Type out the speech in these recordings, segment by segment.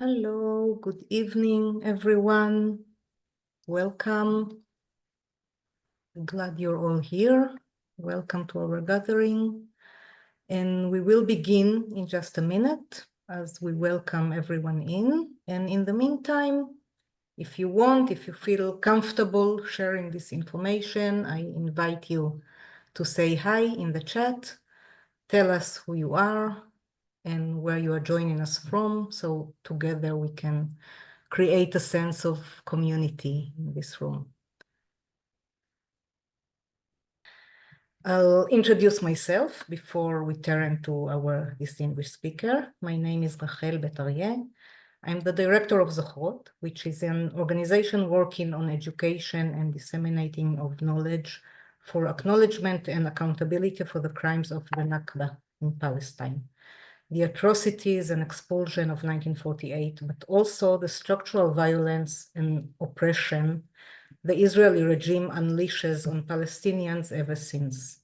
Hello, good evening, everyone. Welcome. Glad you're all here. Welcome to our gathering. And we will begin in just a minute as we welcome everyone in. And in the meantime, if you want, if you feel comfortable sharing this information, I invite you to say hi in the chat. Tell us who you are and where you are joining us from, so together we can create a sense of community in this room. I'll introduce myself before we turn to our distinguished speaker. My name is Rachel Beit Arie. I'm the director of Zochrot, which is an organization working on education and disseminating of knowledge for acknowledgement and accountability for the crimes of the Nakba in Palestine, the atrocities and expulsion of 1948, but also the structural violence and oppression the Israeli regime unleashes on Palestinians ever since.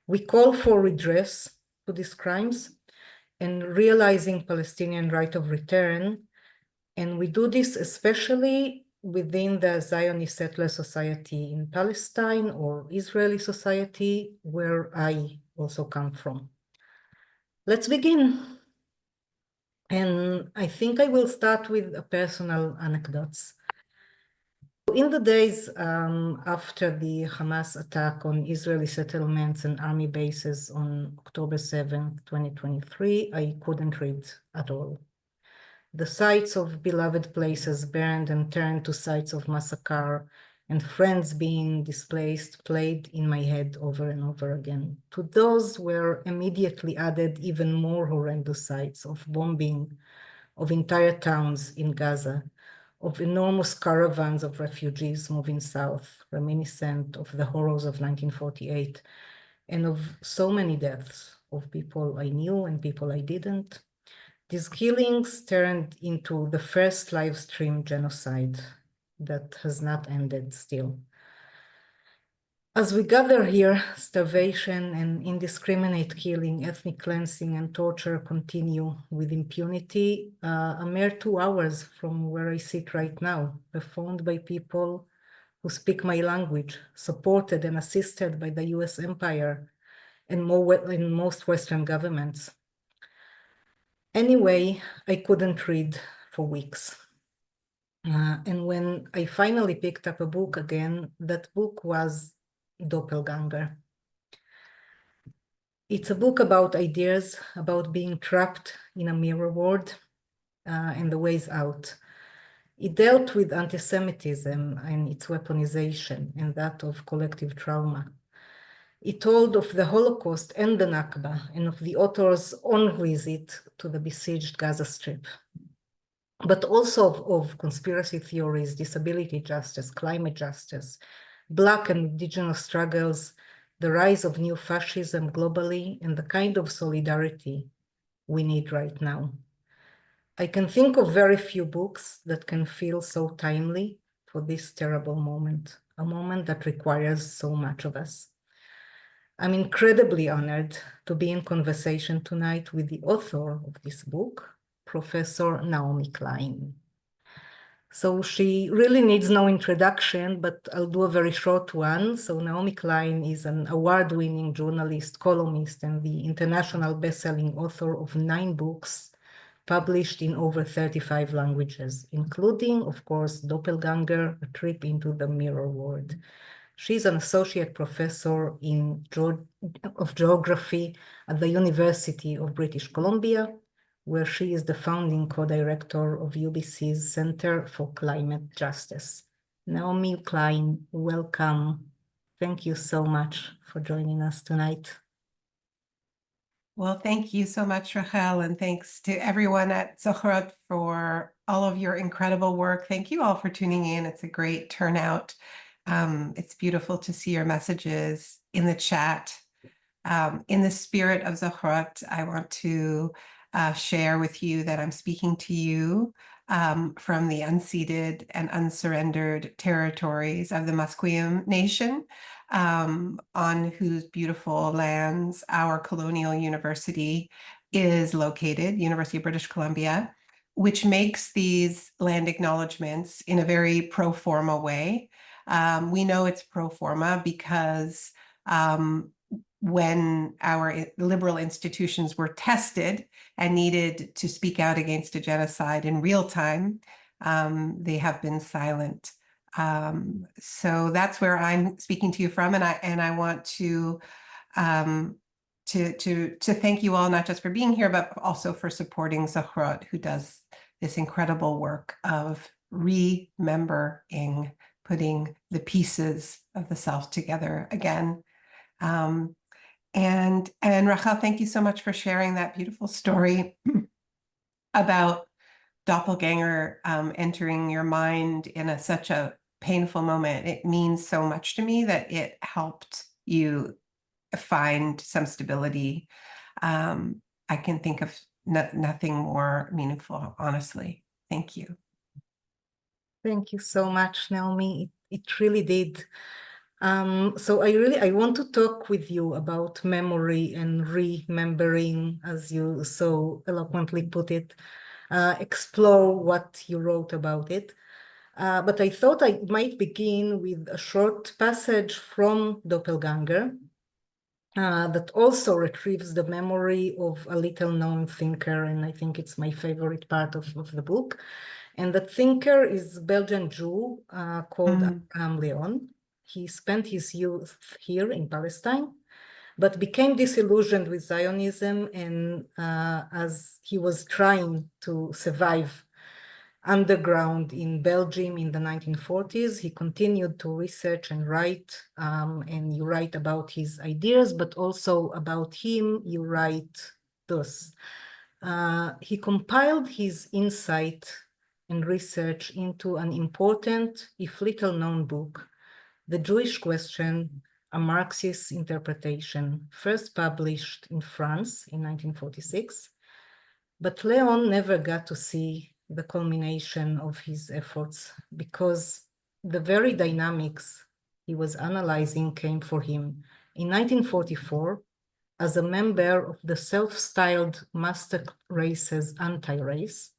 We call for redress to these crimes and realizing Palestinian right of return, and we do this especially within the Zionist settler society in Palestine or Israeli society, where I also come from. Let's begin. And I think I will start with a personal anecdotes. In the days after the Hamas attack on Israeli settlements and army bases on October 7th, 2023, I couldn't read at all. The sites of beloved places burned and turned to sites of massacre, and friends being displaced played in my head over and over again. To those were immediately added even more horrendous sites of bombing of entire towns in Gaza, of enormous caravans of refugees moving south, reminiscent of the horrors of 1948, and of so many deaths of people I knew and people I didn't. These killings turned into the first live stream genocide that has not ended still. As we gather here, starvation and indiscriminate killing, ethnic cleansing, and torture continue with impunity, a mere 2 hours from where I sit right now, performed by people who speak my language, supported and assisted by the US empire and most Western governments. Anyway, I couldn't read for weeks. And when I finally picked up a book again, that book was Doppelganger. It's a book about ideas, about being trapped in a mirror world and the ways out. It dealt with anti-Semitism and its weaponization and that of collective trauma. It told of the Holocaust and the Nakba and of the author's own visit to the besieged Gaza Strip, but also of conspiracy theories, disability justice, climate justice, Black and indigenous struggles, the rise of new fascism globally, and the kind of solidarity we need right now. I can think of very few books that can feel so timely for this terrible moment, a moment that requires so much of us. I'm incredibly honored to be in conversation tonight with the author of this book, Professor Naomi Klein. So she really needs no introduction, but I'll do a very short one. So Naomi Klein is an award-winning journalist, columnist, and the international best-selling author of 9 books published in over 35 languages, including, of course, Doppelganger, A Trip into the Mirror World. She's an associate professor of geography at the University of British Columbia, where she is the founding co-director of UBC's Center for Climate Justice. Naomi Klein, welcome. Thank you so much for joining us tonight. Well, thank you so much, Rachel, and thanks to everyone at Zochrot for all of your incredible work. Thank you all for tuning in. It's a great turnout. It's beautiful to see your messages in the chat. In the spirit of Zochrot, I want to share with you that I'm speaking to you from the unceded and unsurrendered territories of the Musqueam Nation, on whose beautiful lands our colonial university is located, University of British Columbia. which makes these land acknowledgements in a very pro forma way. We know it's pro forma because when our liberal institutions were tested and needed to speak out against a genocide in real time, they have been silent. So that's where I'm speaking to you from, and I want to thank you all, not just for being here, but also for supporting Zochrot, who does this incredible work of remembering, putting the pieces of the self together again. And Rachel, thank you so much for sharing that beautiful story about Doppelganger entering your mind in such a painful moment. It means so much to me that it helped you find some stability. I can think of nothing more meaningful, honestly. Thank you. Thank you so much, Naomi. It really did. So I want to talk with you about memory and remembering, as you so eloquently put it, explore what you wrote about it. But I thought I might begin with a short passage from Doppelganger that also retrieves the memory of a little-known thinker, and I think it's my favorite part of the book. And the thinker is a Belgian Jew called Abraham Leon. He spent his youth here in Palestine, but became disillusioned with Zionism, and as he was trying to survive underground in Belgium in the 1940s, he continued to research and write, and you write about his ideas, but also about him, you write this. He compiled his insight and research into an important, if little-known book, The Jewish Question, a Marxist Interpretation, first published in France in 1946. But Leon never got to see the culmination of his efforts because the very dynamics he was analyzing came for him in 1944 as a member of the self-styled master race's anti-race.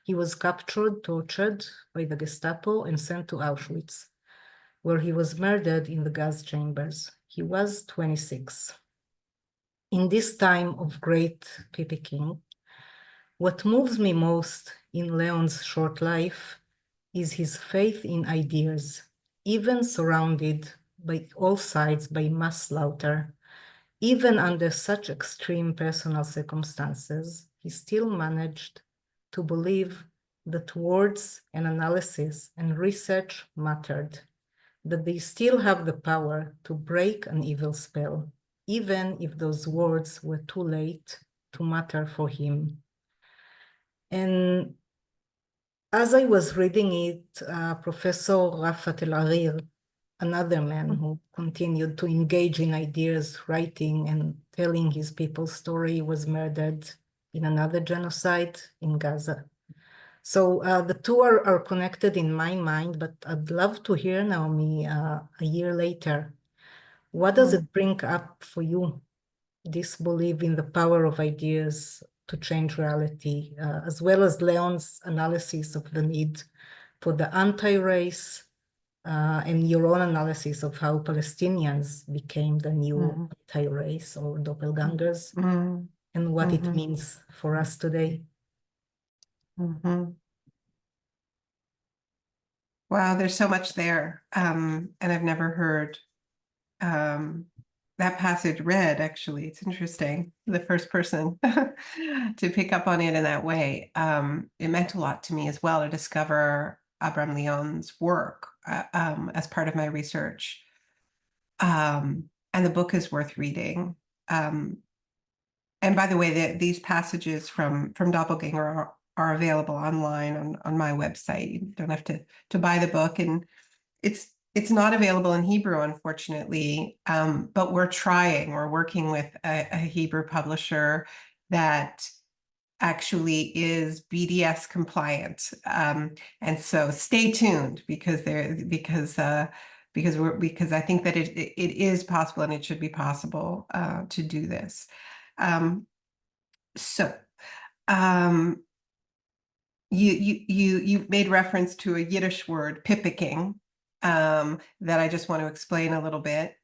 He was captured, tortured by the Gestapo, and sent to Auschwitz, where he was murdered in the gas chambers. He was 26. In this time of great picking, what moves me most in Leon's short life is his faith in ideas, even surrounded by all sides by mass slaughter. Even under such extreme personal circumstances, he still managed to believe that words and analysis and research mattered, that they still have the power to break an evil spell, even if those words were too late to matter for him. And as I was reading it, Professor Rachel Beit Arie, another man who continued to engage in ideas, writing and telling his people's story, was murdered in another genocide in Gaza. So the two are connected in my mind, but I'd love to hear, Naomi, a year later, what does it bring up for you, this belief in the power of ideas to change reality, as well as Leon's analysis of the need for the anti-race, and your own analysis of how Palestinians became the new anti-race or doppelgangers, and what it means for us today. Wow, there's so much there. And I've never heard that passage read, actually. It's interesting. The first person to pick up on it in that way. It meant a lot to me as well to discover Abraham Leon's work as part of my research. And the book is worth reading. And by the way, these passages from Doppelganger are available online on my website. You don't have to buy the book, and it's not available in Hebrew, unfortunately, but we're trying. We're working with a Hebrew publisher that actually is BDS compliant, and so stay tuned because I think that it is possible, and it should be possible to do this. you made reference to a Yiddish word, pipicking, that I just want to explain a little bit.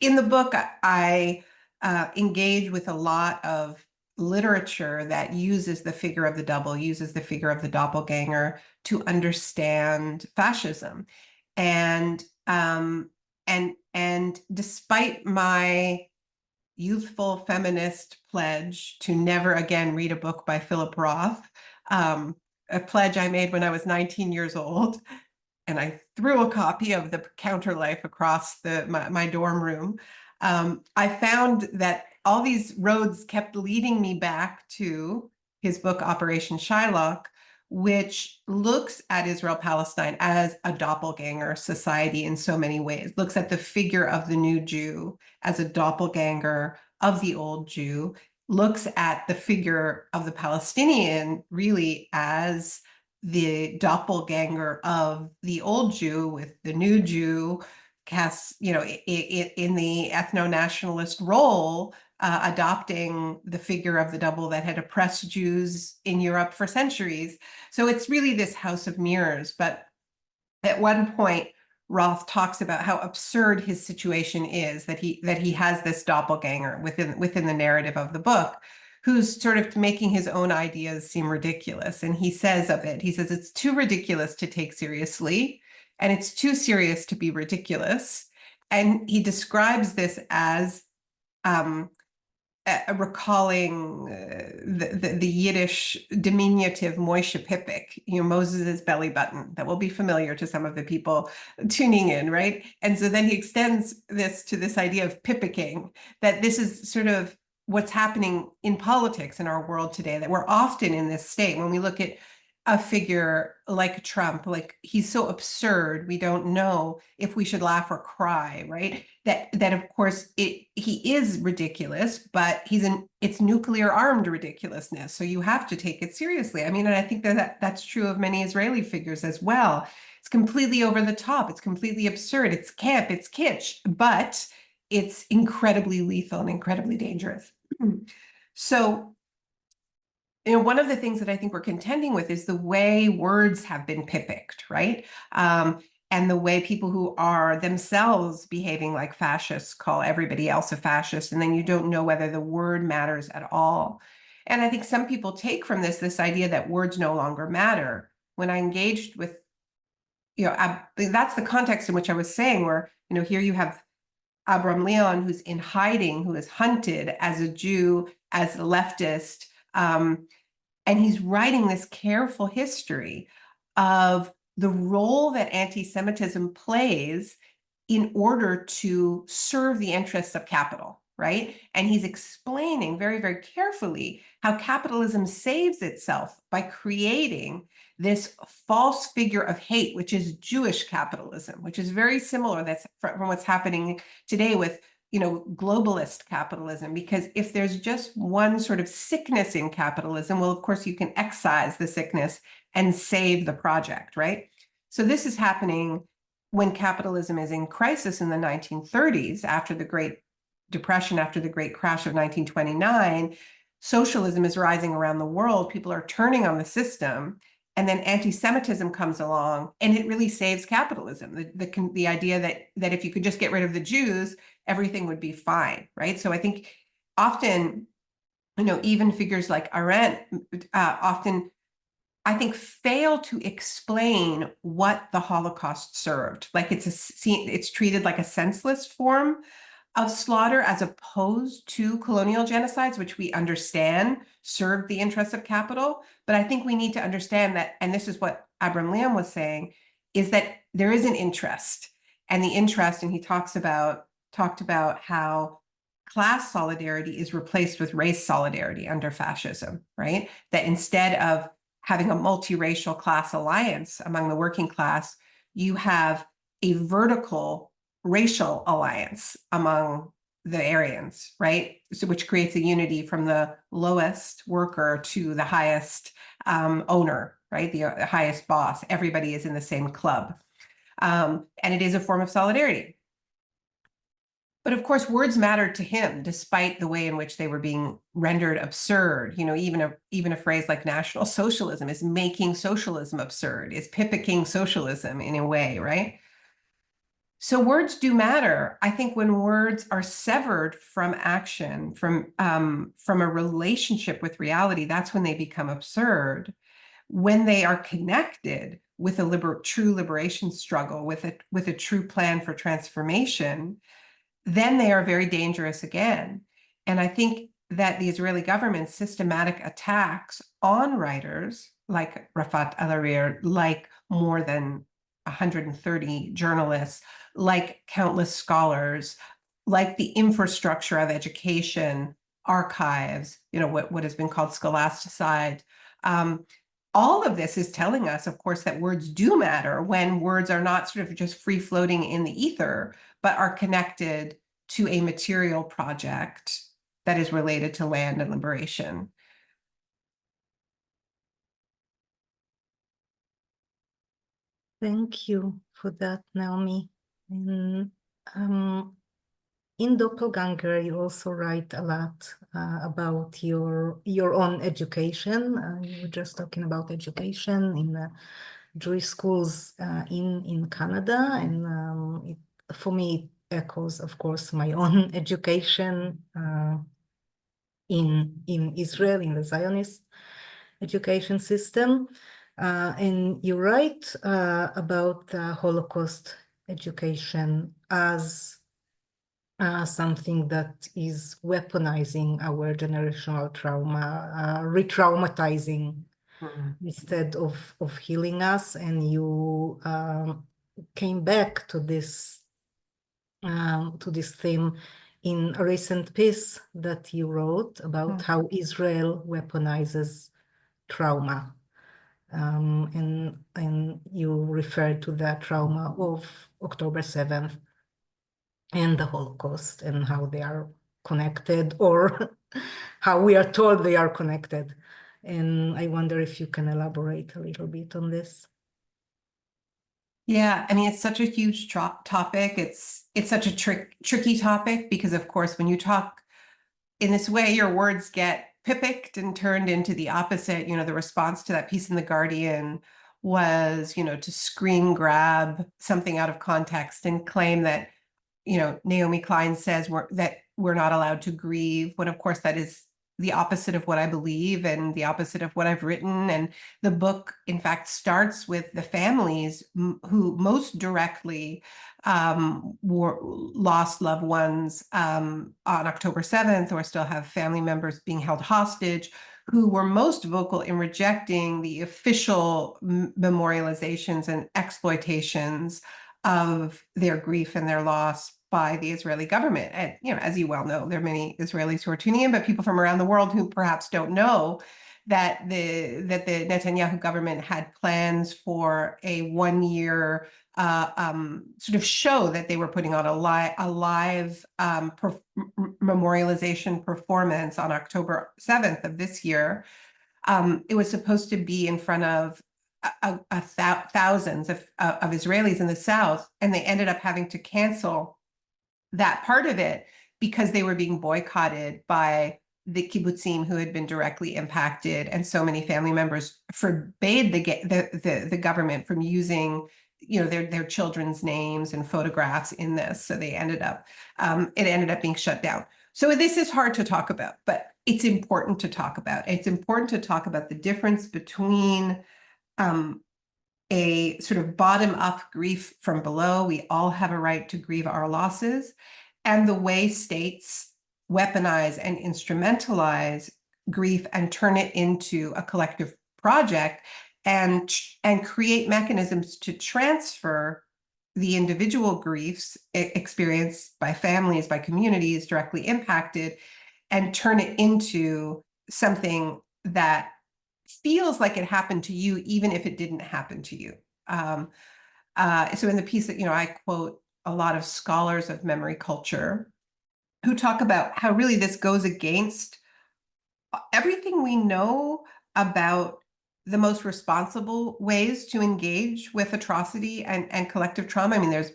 In the book, I engage with a lot of literature that uses the figure of the double, uses the figure of the doppelganger to understand fascism. And despite my youthful feminist pledge to never again read a book by Philip Roth, a pledge I made when I was 19 years old, and I threw a copy of The Counterlife across my dorm room. I found that all these roads kept leading me back to his book, Operation Shylock, which looks at Israel-Palestine as a doppelganger society in so many ways, looks at the figure of the new Jew as a doppelganger of the old Jew, looks at the figure of the Palestinian really as the doppelganger of the old Jew, with the new Jew cast, in the ethno-nationalist role, adopting the figure of the double that had oppressed Jews in Europe for centuries. So it's really this house of mirrors. But at one point, Roth talks about how absurd his situation is, that he has this doppelganger within the narrative of the book, who's sort of making his own ideas seem ridiculous. And he says of it, he says, it's too ridiculous to take seriously, and it's too serious to be ridiculous. And he describes this as recalling the Yiddish diminutive Moishe Pipik, Moses's belly button, that will be familiar to some of the people tuning in, right? And so then he extends this to this idea of pipicking, that this is sort of what's happening in politics in our world today, that we're often in this state when we look at a figure like Trump, like he's so absurd, we don't know if we should laugh or cry, right? That of course he is ridiculous, but it's nuclear armed ridiculousness. So you have to take it seriously. I mean, and I think that's true of many Israeli figures as well. It's completely over the top. It's completely absurd. It's camp, it's kitsch, but it's incredibly lethal and incredibly dangerous. So, one of the things that I think we're contending with is the way words have been pippicked, right? And the way people who are themselves behaving like fascists call everybody else a fascist, and then you don't know whether the word matters at all. And I think some people take from this idea that words no longer matter. When I engaged with, that's the context in which I was saying, where, here you have Abram Leon, who's in hiding, who is hunted as a Jew, as a leftist, and he's writing this careful history of the role that anti-Semitism plays in order to serve the interests of capital, right? And he's explaining very, very carefully how capitalism saves itself by creating this false figure of hate, which is Jewish capitalism, which is very similar from what's happening today with globalist capitalism. Because if there's just one sort of sickness in capitalism, well, of course, you can excise the sickness and save the project, right? So this is happening when capitalism is in crisis in the 1930s, after the Great Depression, after the Great Crash of 1929. Socialism is rising around the world. People are turning on the system. And then anti-Semitism comes along, and it really saves capitalism. The idea that if you could just get rid of the Jews, everything would be fine, right? So I think often, even figures like Arendt often, I think, fail to explain what the Holocaust served. Like it's treated like a senseless form of slaughter, as opposed to colonial genocides, which we understand served the interests of capital. But I think we need to understand that, and this is what Abram Leon was saying, is that there is an interest, and the interest, and he talked about how class solidarity is replaced with race solidarity under fascism, right? That instead of having a multiracial class alliance among the working class, you have a vertical racial alliance among the Aryans, right? So which creates a unity from the lowest worker to the highest owner, right? The highest boss. Everybody is in the same club. And it is a form of solidarity. But of course, words mattered to him, despite the way in which they were being rendered absurd. You know, even a phrase like National Socialism is making socialism absurd, is pipicking socialism in a way, right? So words do matter. I think when words are severed from action, from a relationship with reality, that's when they become absurd. When they are connected with a true liberation struggle, with a true plan for transformation, then they are very dangerous again. And I think that the Israeli government's systematic attacks on writers like Rafat al-Hariri, like more than 130 journalists, like countless scholars, like the infrastructure of education, archives, you know, what has been called scholasticide. All of this is telling us, of course, that words do matter when words are not sort of just free floating in the ether, but are connected to a material project that is related to land and liberation. Thank you for that, Naomi. And in Doppelganger, you also write a lot about your own education. You were just talking about education in Jewish schools in Canada, and for me, it echoes, of course, my own education in Israel, in the Zionist education system. And you write about Holocaust education as something that is weaponizing our generational trauma, re-traumatizing instead of healing us. And you came back to this theme in a recent piece that you wrote about how Israel weaponizes trauma. And you referred to the trauma of October 7th and the Holocaust and how they are connected, or how we are told they are connected. And I wonder if you can elaborate a little bit on this. Yeah, I mean, it's such a huge topic. It's such a tricky topic because, of course, when you talk in this way, your words get pippicked and turned into the opposite. You know, the response to that piece in The Guardian was, you know, to screen grab something out of context and claim that, you know, Naomi Klein says that we're not allowed to grieve, when of course that is the opposite of what I believe and the opposite of what I've written. And the book, in fact, starts with the families who most directly lost loved ones on October 7th, or still have family members being held hostage, who were most vocal in rejecting the official memorializations and exploitations of their grief and their loss by the Israeli government. And, you know, as you well know, there are many Israelis who are tuning in, but people from around the world who perhaps don't know that the Netanyahu government had plans for a 1-year sort of show that they were putting on a live memorialization performance on October 7th of this year. It was supposed to be in front of thousands of Israelis in the South, and they ended up having to cancel that part of it because they were being boycotted by the kibbutzim who had been directly impacted, and so many family members forbade the government from using, you know, their children's names and photographs in this. So they ended up it ended up being shut down. So this is hard to talk about, but it's important to talk about. It's important to talk about the difference between a sort of bottom-up grief from below. We all have a right to grieve our losses, and the way states weaponize and instrumentalize grief and turn it into a collective project, and create mechanisms to transfer the individual griefs experienced by families, by communities directly impacted, and turn it into something that feels like it happened to you, even if it didn't happen to you. So in the piece that, you know, I quote a lot of scholars of memory culture who talk about how really this goes against everything we know about the most responsible ways to engage with atrocity and collective trauma. I mean, there's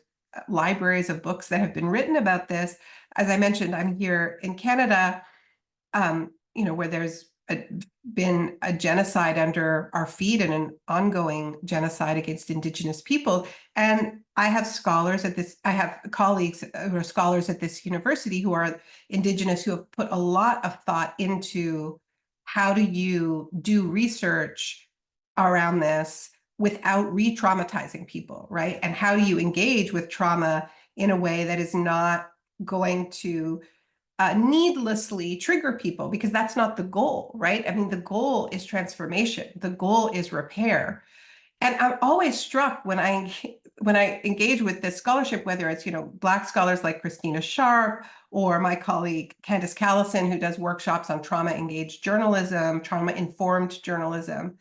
libraries of books that have been written about this, as I mentioned, I'm here in Canada, where there's been a genocide under our feet and an ongoing genocide against Indigenous people. And I have colleagues who are scholars at this university who are Indigenous, who have put a lot of thought into how do you do research around this without re-traumatizing people, right? And how do you engage with trauma in a way that is not going to needlessly trigger people, because that's not the goal, right? I mean, the goal is transformation. The goal is repair. And I'm always struck when I engage with this scholarship, whether it's, Black scholars like Christina Sharp, or my colleague Candace Callison, who does workshops on trauma-engaged journalism, trauma-informed journalism,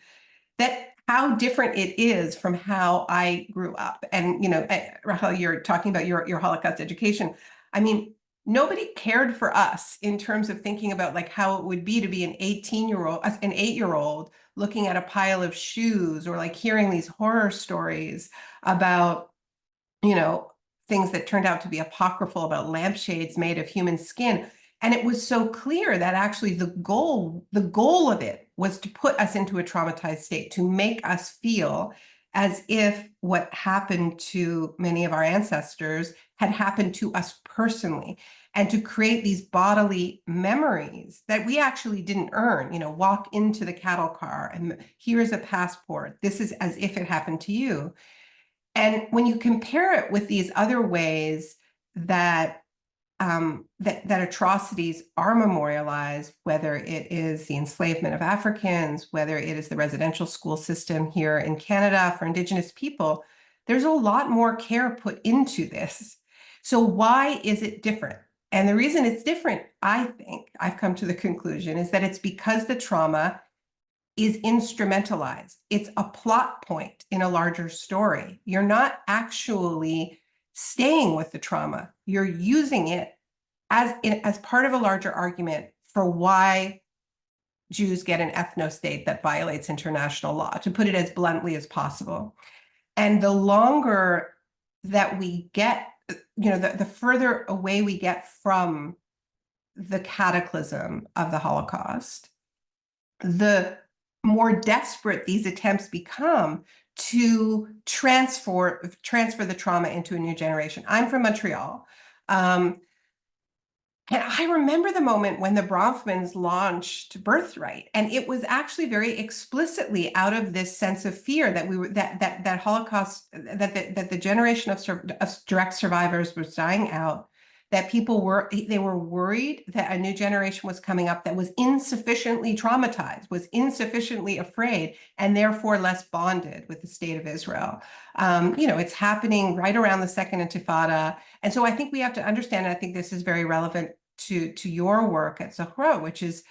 that how different it is from how I grew up. And, Rachel, you're talking about your Holocaust education. I mean, nobody cared for us in terms of thinking about like how it would be to be an 8-year-old looking at a pile of shoes, or like hearing these horror stories about, things that turned out to be apocryphal about lampshades made of human skin. And it was so clear that actually the goal of it was to put us into a traumatized state, to make us feel as if what happened to many of our ancestors had happened to us personally, and to create these bodily memories that we actually didn't earn. Walk into the cattle car and here's a passport. This is as if it happened to you. And when you compare it with these other ways that that atrocities are memorialized, whether it is the enslavement of Africans, whether it is the residential school system here in Canada for Indigenous people, there's a lot more care put into this. So why is it different? And the reason it's different, I think, I've come to the conclusion, is that it's because the trauma is instrumentalized. It's a plot point in a larger story. You're not actually staying with the trauma. You're using it as part of a larger argument for why Jews get an ethno-state that violates international law, to put it as bluntly as possible. And the longer that we get, the further away we get from the cataclysm of the Holocaust, the more desperate these attempts become to transfer the trauma into a new generation. I'm from Montreal. And I remember the moment when the Bronfmans launched Birthright, and it was actually very explicitly out of this sense of fear that that Holocaust, that the generation of direct survivors was dying out, that they were worried that a new generation was coming up that was insufficiently traumatized, was insufficiently afraid, and therefore less bonded with the state of Israel. It's happening right around the Second Intifada. And so I think we have to understand, and I think this is very relevant to your work at Zochrot, which is,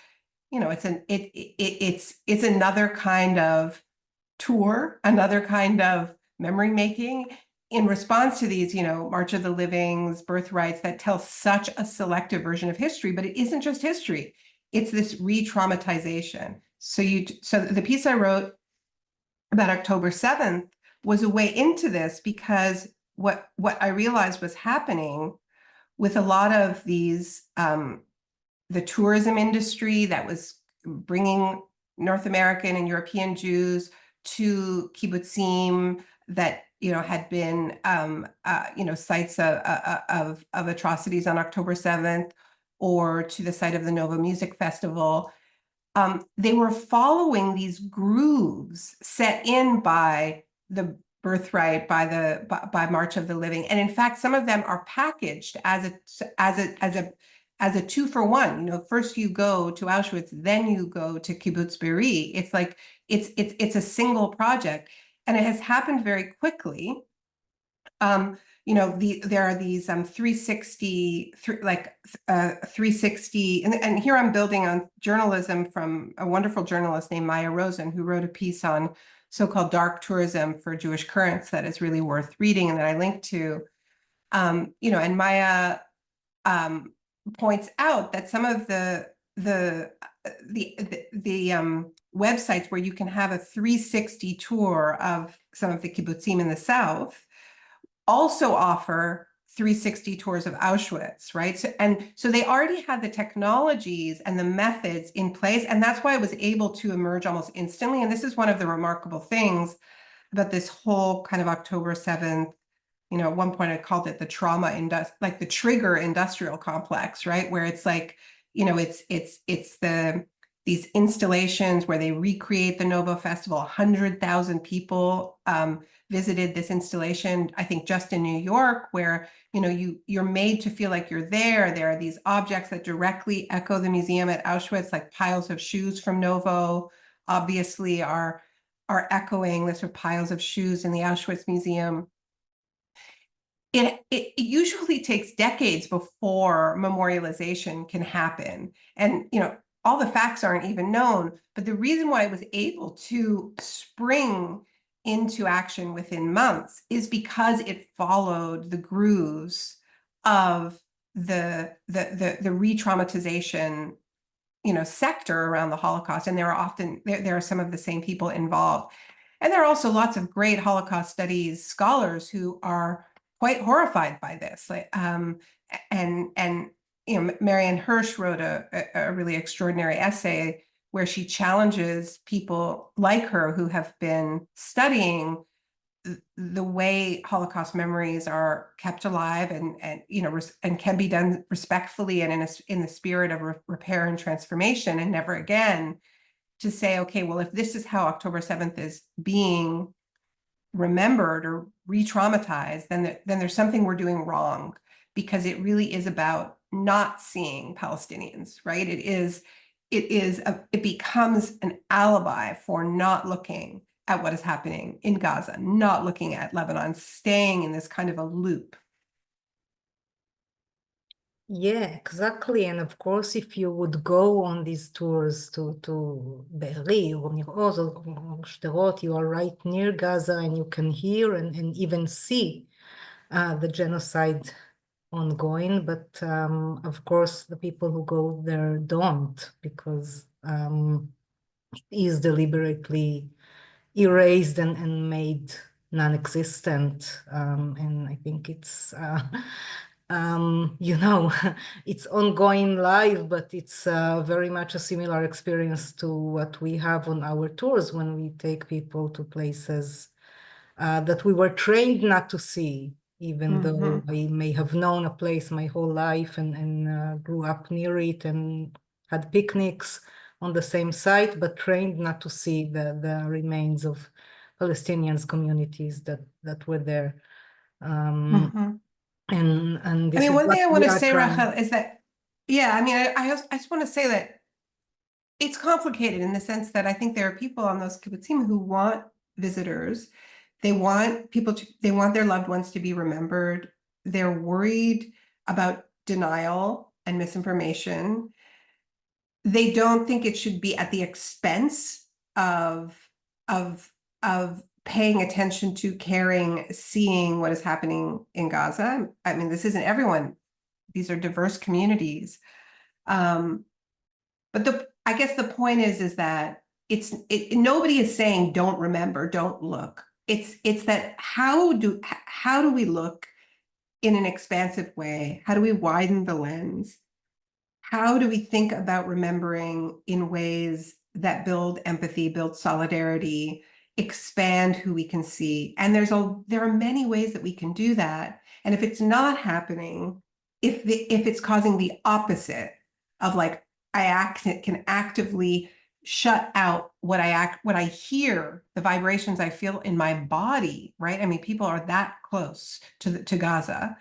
it's another kind of tour, another kind of memory making in response to these, March of the Livings, Birthrights that tell such a selective version of history. But it isn't just history; it's this re-traumatization. So the piece I wrote about October 7th was a way into this, because what I realized was happening with a lot of these, the tourism industry that was bringing North American and European Jews to kibbutzim that had been sites of atrocities on October 7th, or to the site of the Nova Music Festival. They were following these grooves set in by the Birthright, by March of the Living, and in fact, some of them are packaged as a 2-for-1. First you go to Auschwitz, then you go to Kibbutz Be'eri. It's like it's a single project, and it has happened very quickly. There are these 360, and here I'm building on journalism from a wonderful journalist named Maya Rosen, who wrote a piece on so-called dark tourism for Jewish currents that is really worth reading, and that I linked to. And Maya points out that some of the websites where you can have a 360 tour of some of the kibbutzim in the south also offer 360 tours of Auschwitz, right? So they already had the technologies and the methods in place, and that's why it was able to emerge almost instantly. And this is one of the remarkable things about this whole kind of October 7th, at one point I called it the the trigger industrial complex, right? Where it's like, it's these installations where they recreate the Novo Festival. 100,000 people visited this installation, I think just in New York, where you're made to feel like you're there. There are these objects that directly echo the museum at Auschwitz, like piles of shoes from Novo, obviously are echoing the sort of piles of shoes in the Auschwitz Museum. It usually takes decades before memorialization can happen. And, all the facts aren't even known, but the reason why it was able to spring into action within months is because it followed the grooves of the re-traumatization sector around the Holocaust. And there are some of the same people involved. And there are also lots of great Holocaust studies scholars who are quite horrified by this. Marianne Hirsch wrote a really extraordinary essay where she challenges people like her who have been studying the way Holocaust memories are kept alive and can be done respectfully and in the spirit of repair and transformation, and never again, to say, okay, well, if this is how October 7th is being remembered or re-traumatized, then there's something we're doing wrong, because it really is about not seeing Palestinians, right? It becomes an alibi for not looking at what is happening in Gaza, not looking at Lebanon, staying in this kind of a loop. Yeah, exactly. And of course, if you would go on these tours to Be'eri or Nir Oz or Sderot, you are right near Gaza and you can hear and even see the genocide ongoing. But of course, the people who go there don't, because it is deliberately erased and made non-existent. And I think it's, it's ongoing live, but it's very much a similar experience to what we have on our tours when we take people to places that we were trained not to see, even though I may have known a place my whole life and grew up near it and had picnics on the same site, but trained not to see the remains of Palestinians communities that were there. And this is one what thing I we want to are say, trying. Rachel, is that, I just want to say that it's complicated in the sense that I think there are people on those kibbutzim who want visitors. They want they want their loved ones to be remembered. They're worried about denial and misinformation. They don't think it should be at the expense of paying attention to, caring, seeing what is happening in Gaza. I mean, this isn't everyone. These are diverse communities. But I guess the point is that nobody is saying don't remember, don't look. It's that how do we look in an expansive way? How do we widen the lens? How do we think about remembering in ways that build empathy, build solidarity, expand who we can see? And there are many ways that we can do that. And if it's not happening, if it's causing the opposite of like, can actively shut out what I hear, the vibrations I feel in my body, right? I mean, people are that close to Gaza,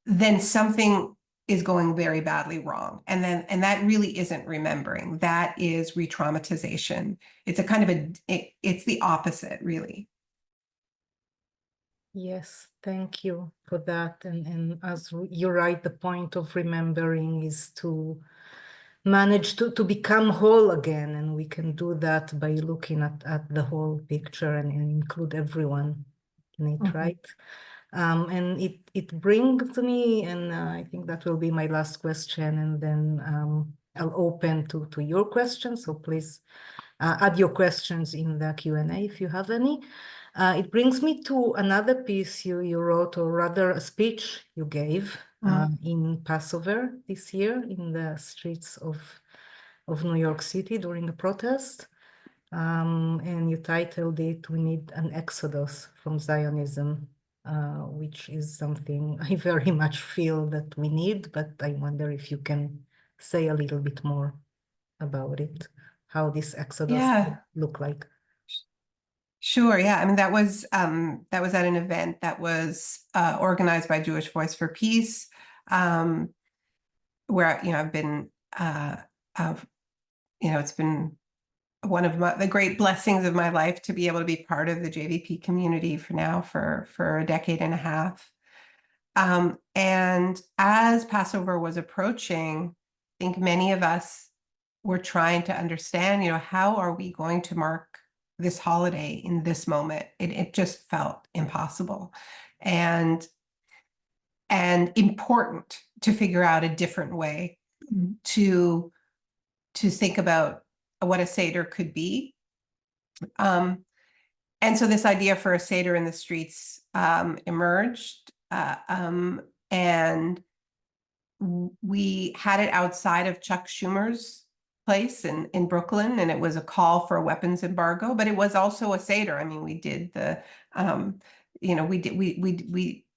then something is going very badly wrong. And that really isn't remembering. That is re-traumatization. It's a kind of it's the opposite, really. Yes, thank you for that. And as you're right, the point of remembering is to manage to become whole again. And we can do that by looking at the whole picture and include everyone in it, right? And it brings me, and I think that will be my last question, and then I'll open to your questions. So please add your questions in the Q&A if you have any. It brings me to another piece you wrote, or rather a speech you gave in Passover this year in the streets of New York City during a protest. And you titled it, "We Need an Exodus from Zionism," which is something I very much feel that we need, but I wonder if you can say a little bit more about it, how this exodus look like. Sure. Yeah. I mean, that was at an event that was organized by Jewish Voice for Peace, where, I've been, it's been one of the great blessings of my life to be able to be part of the JVP community for a decade and a half. And as Passover was approaching, I think many of us were trying to understand, how are we going to mark this holiday in this moment? It just felt impossible and important to figure out a different way to think about what a Seder could be. And so this idea for a Seder in the streets emerged, and we had it outside of Chuck Schumer's place in Brooklyn, and it was a call for a weapons embargo, but it was also a Seder. I mean, we did the,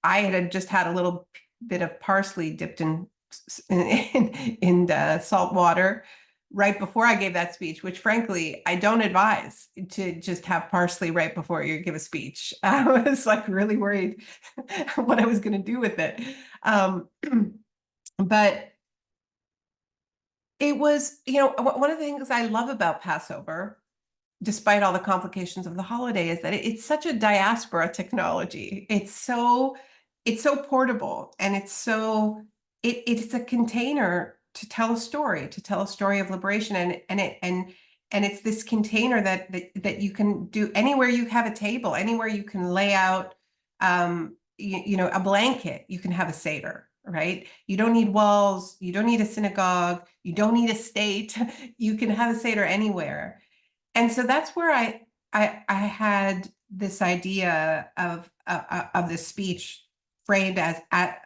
I had just had a little bit of parsley dipped in salt water right before I gave that speech, which frankly, I don't advise to just have parsley right before you give a speech. I was like really worried what I was going to do with it. But it was, one of the things I love about Passover, despite all the complications of the holiday, is that it's such a diaspora technology. It's so portable, and it's a container to tell a story of liberation, and it's this container that you can do anywhere you have a table, anywhere you can lay out, a blanket, you can have a Seder. Right? You don't need walls. You don't need a synagogue. You don't need a state. You can have a Seder anywhere. And so that's where I had this idea of this speech framed as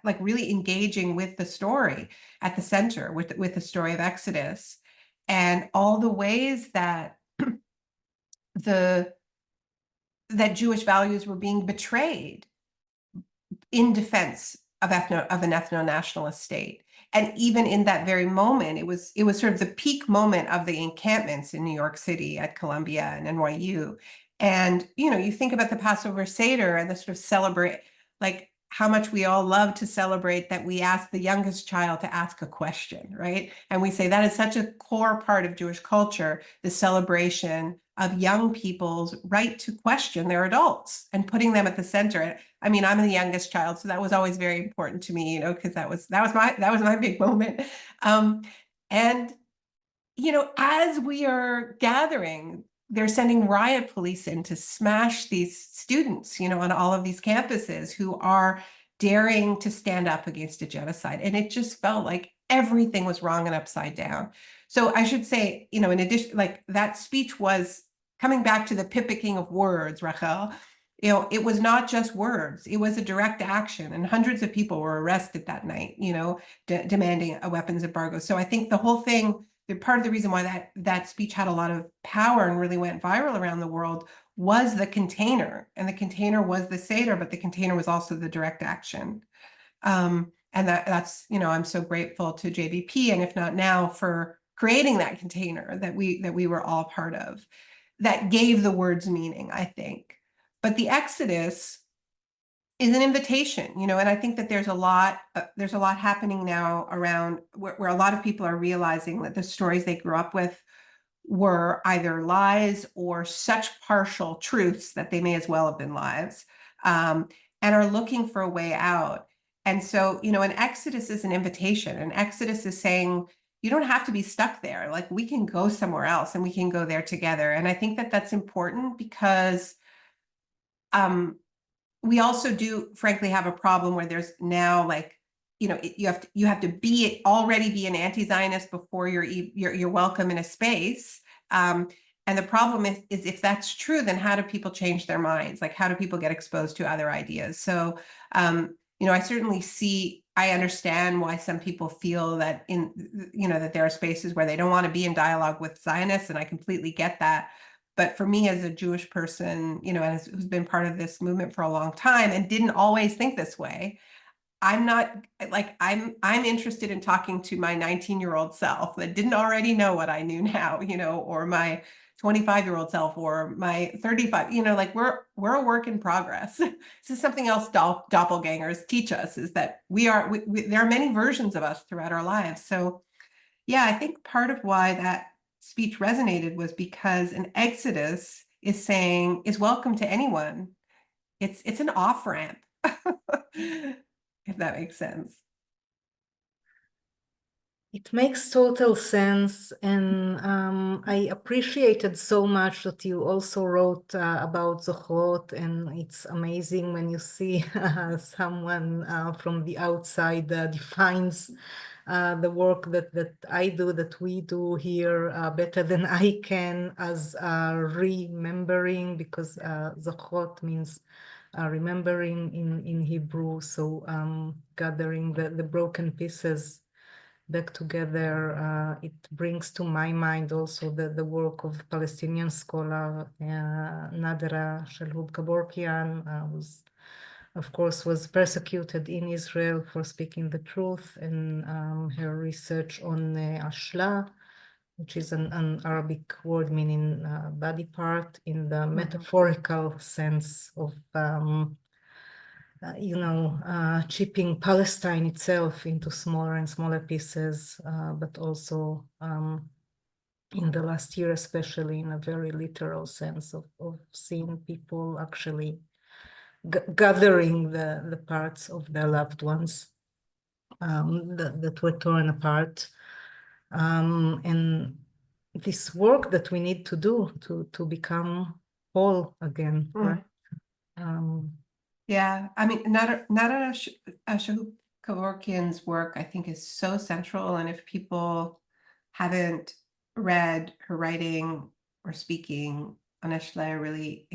like really engaging with the story at the center, with the story of Exodus, and all the ways that that Jewish values were being betrayed in defense of an ethno-nationalist state. And even in that very moment, it was sort of the peak moment of the encampments in New York City at Columbia and NYU. And, you think about the Passover Seder and the sort of celebrate, like how much we all love to celebrate that we ask the youngest child to ask a question, right? And we say that is such a core part of Jewish culture, the celebration of young people's right to question their adults and putting them at the center. I mean, I'm the youngest child, so that was always very important to me, because that was my big moment. And as we are gathering, they're sending riot police in to smash these students, on all of these campuses who are daring to stand up against a genocide. And it just felt like everything was wrong and upside down. So I should say, in addition, like that speech was coming back to the picking of words, Rachel. It was not just words, it was a direct action, and hundreds of people were arrested that night, demanding a weapons embargo. So I think the whole thing, part of the reason why that speech had a lot of power and really went viral around the world was the container, and the container was the Seder, but the container was also the direct action. And that's, I'm so grateful to JVP, and if not now, for creating that container that we were all part of, that gave the words meaning, I think. But the Exodus is an invitation, and I think that there's a lot happening now around where a lot of people are realizing that the stories they grew up with were either lies or such partial truths that they may as well have been lies, and are looking for a way out. And so, an Exodus is an invitation. An Exodus is saying, you don't have to be stuck there. Like, we can go somewhere else, and we can go there together. And I think that that's important because we also do, frankly, have a problem where there's now, like, you have to already be an anti-Zionist before you're welcome in a space. And the problem is if that's true, then how do people change their minds? Like, how do people get exposed to other ideas? So, I certainly I understand why some people feel that that there are spaces where they don't want to be in dialogue with Zionists, and I completely get that. But for me, as a Jewish person, and who's been part of this movement for a long time and didn't always think this way, I'm not like I'm interested in talking to my 19-year-old self that didn't already know what I knew now, or my 25-year-old self or my 35, like we're a work in progress. This is something else doppelgangers teach us, is that there are many versions of us throughout our lives. So yeah, I think part of why that speech resonated was because an exodus is welcome to anyone. It's an off-ramp. If that makes sense. It makes total sense, and I appreciated so much that you also wrote about Zochrot, and it's amazing when you see someone from the outside defines the work that I do, that we do here better than I can, as remembering, because Zochrot means remembering in Hebrew, so gathering the broken pieces back together. It brings to my mind also the work of Palestinian scholar Nadra Shalhoub-Gaborkian, who's of course was persecuted in Israel for speaking the truth, and her research on ashla, which is an Arabic word meaning body part, in the metaphorical sense of chipping Palestine itself into smaller and smaller pieces, but also in the last year, especially in a very literal sense of seeing people actually gathering the parts of their loved ones that were torn apart. And this work that we need to do to become whole again, right? Yeah, I mean, Nara Kevorkian's work, I think, is so central. And if people haven't read her writing or speaking on Eshlei, I really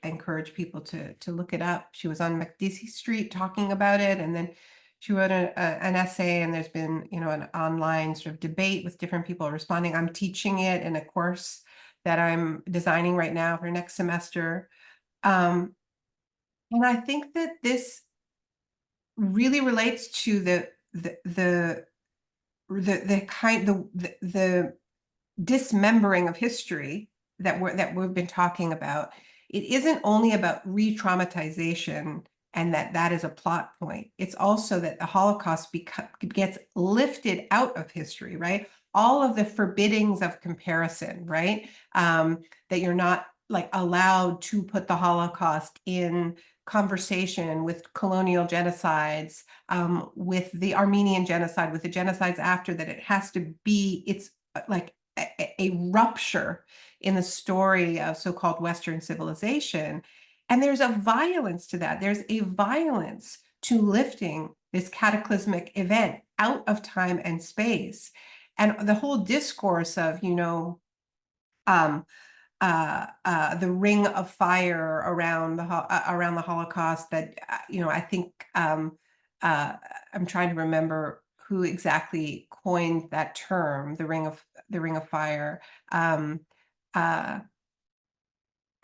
encourage people to look it up. She was on Makdisi Street talking about it, and then she wrote an essay, and there's been, an online sort of debate with different people responding. I'm teaching it in a course that I'm designing right now for next semester. And I think that this really relates to the dismembering of history that we've been talking about. It isn't only about re-traumatization and that is a plot point. It's also that the Holocaust gets lifted out of history, right? All of the forbiddings of comparison, right? That you're not like allowed to put the Holocaust in conversation with colonial genocides, with the Armenian genocide, with the genocides after that. It has to be, it's like a rupture in the story of so-called Western civilization. And there's a violence to that. There's a violence to lifting this cataclysmic event out of time and space. And the whole discourse of, the ring of fire around the Holocaust, that I think I'm trying to remember who exactly coined that term, the ring of fire.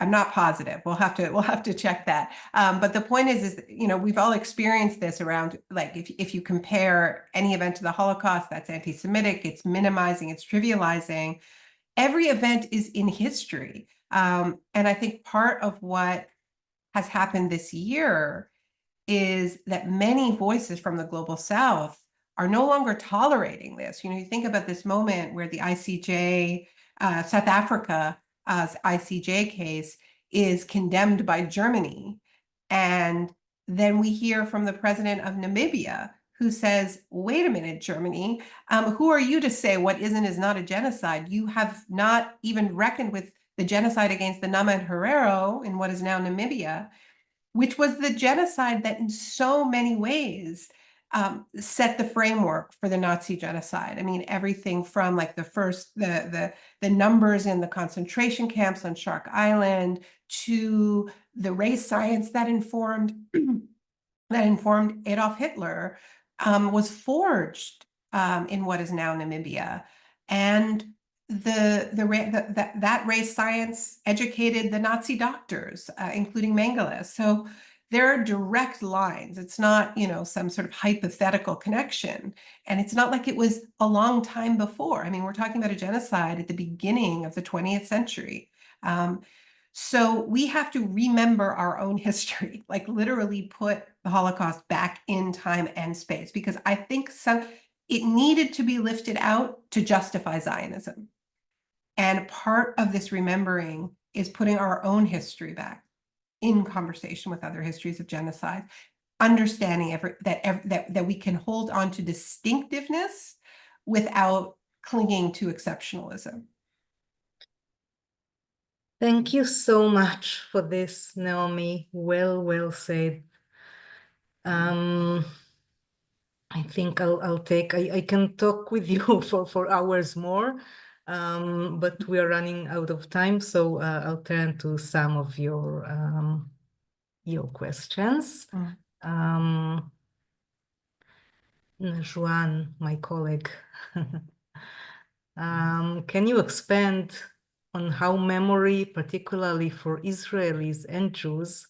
I'm not positive. We'll have to check that. But the point is we've all experienced this around, like, if you compare any event to the Holocaust, that's anti-Semitic, it's minimizing, it's trivializing. Every event is in history. And I think part of what has happened this year is that many voices from the global South are no longer tolerating this. You think about this moment where the ICJ, South Africa's ICJ case is condemned by Germany. And then we hear from the president of Namibia, who says, wait a minute, Germany, who are you to say what is not a genocide? You have not even reckoned with the genocide against the Nama and Herero in what is now Namibia, which was the genocide that in so many ways set the framework for the Nazi genocide. I mean, everything from like the numbers in the concentration camps on Shark Island to the race science that informed Adolf Hitler was forged in what is now Namibia, and that race science educated the Nazi doctors, including Mengele. So there are direct lines. It's not, some sort of hypothetical connection. And it's not like it was a long time before. I mean, we're talking about a genocide at the beginning of the 20th century. So we have to remember our own history, like literally put the Holocaust back in time and space, because I think it needed to be lifted out to justify Zionism. And part of this remembering is putting our own history back in conversation with other histories of genocide, understanding that we can hold on to distinctiveness without clinging to exceptionalism. Thank you so much for this, Naomi. Well said. I think I can talk with you for hours more, but we are running out of time, so I'll turn to some of your questions. Juan, my colleague, can you expand on how memory, particularly for Israelis and Jews,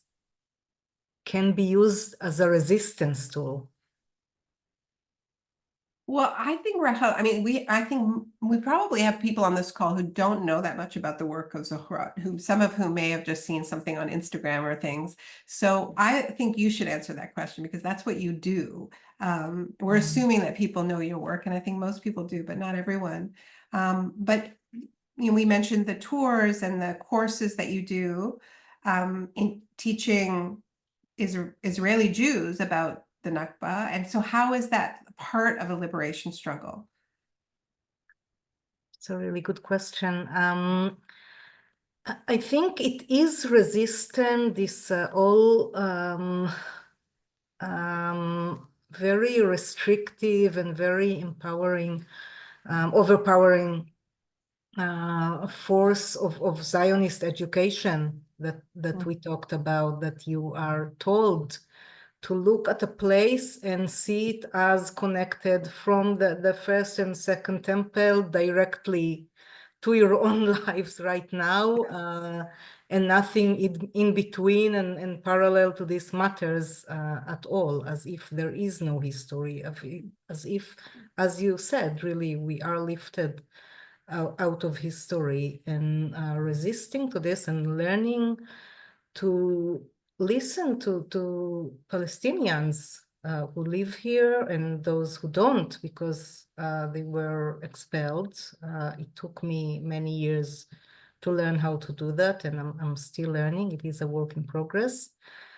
can be used as a resistance tool? Well, I think I think we probably have people on this call who don't know that much about the work of Zochrot, some of whom may have just seen something on Instagram or things. So I think you should answer that question, because that's what you do. We're assuming that people know your work, and I think most people do, but not everyone. But we mentioned the tours and the courses that you do in teaching Israeli Jews about the Nakba. And so how is that part of a liberation struggle? It's a really good question. I think it is resistant, this all very restrictive and very empowering, overpowering force of Zionist education that we talked about, that you are told to look at a place and see it as connected from the first and second temple directly to your own lives right now, and nothing in between and parallel to this matters at all, as if there is no history, as if, as you said, really, we are lifted out of history, and resisting to this and learning to listen to Palestinians who live here and those who don't, because they were expelled. It took me many years to learn how to do that, and I'm still learning. It is a work in progress.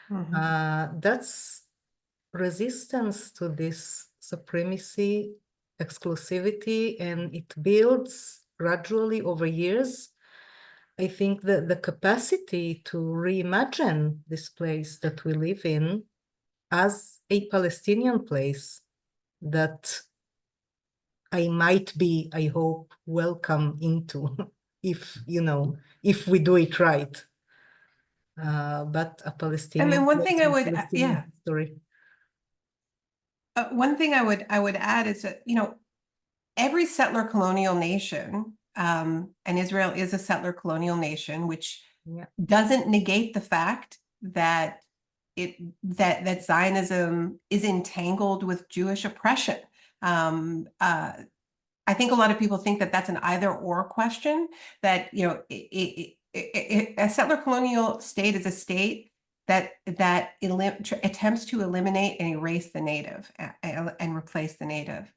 That's resistance to this supremacy, exclusivity, and it builds gradually over years. I think that the capacity to reimagine this place that we live in as a Palestinian place that I might be, I hope, welcome into if we do it right. But a Palestinian. And then one thing I would, story. One thing I would add is that, every settler colonial nation, and Israel is a settler colonial nation, which doesn't negate the fact that that Zionism is entangled with Jewish oppression. I think a lot of people think that that's an either-or question, that a settler colonial state is a state that attempts to eliminate and erase the native and replace the native.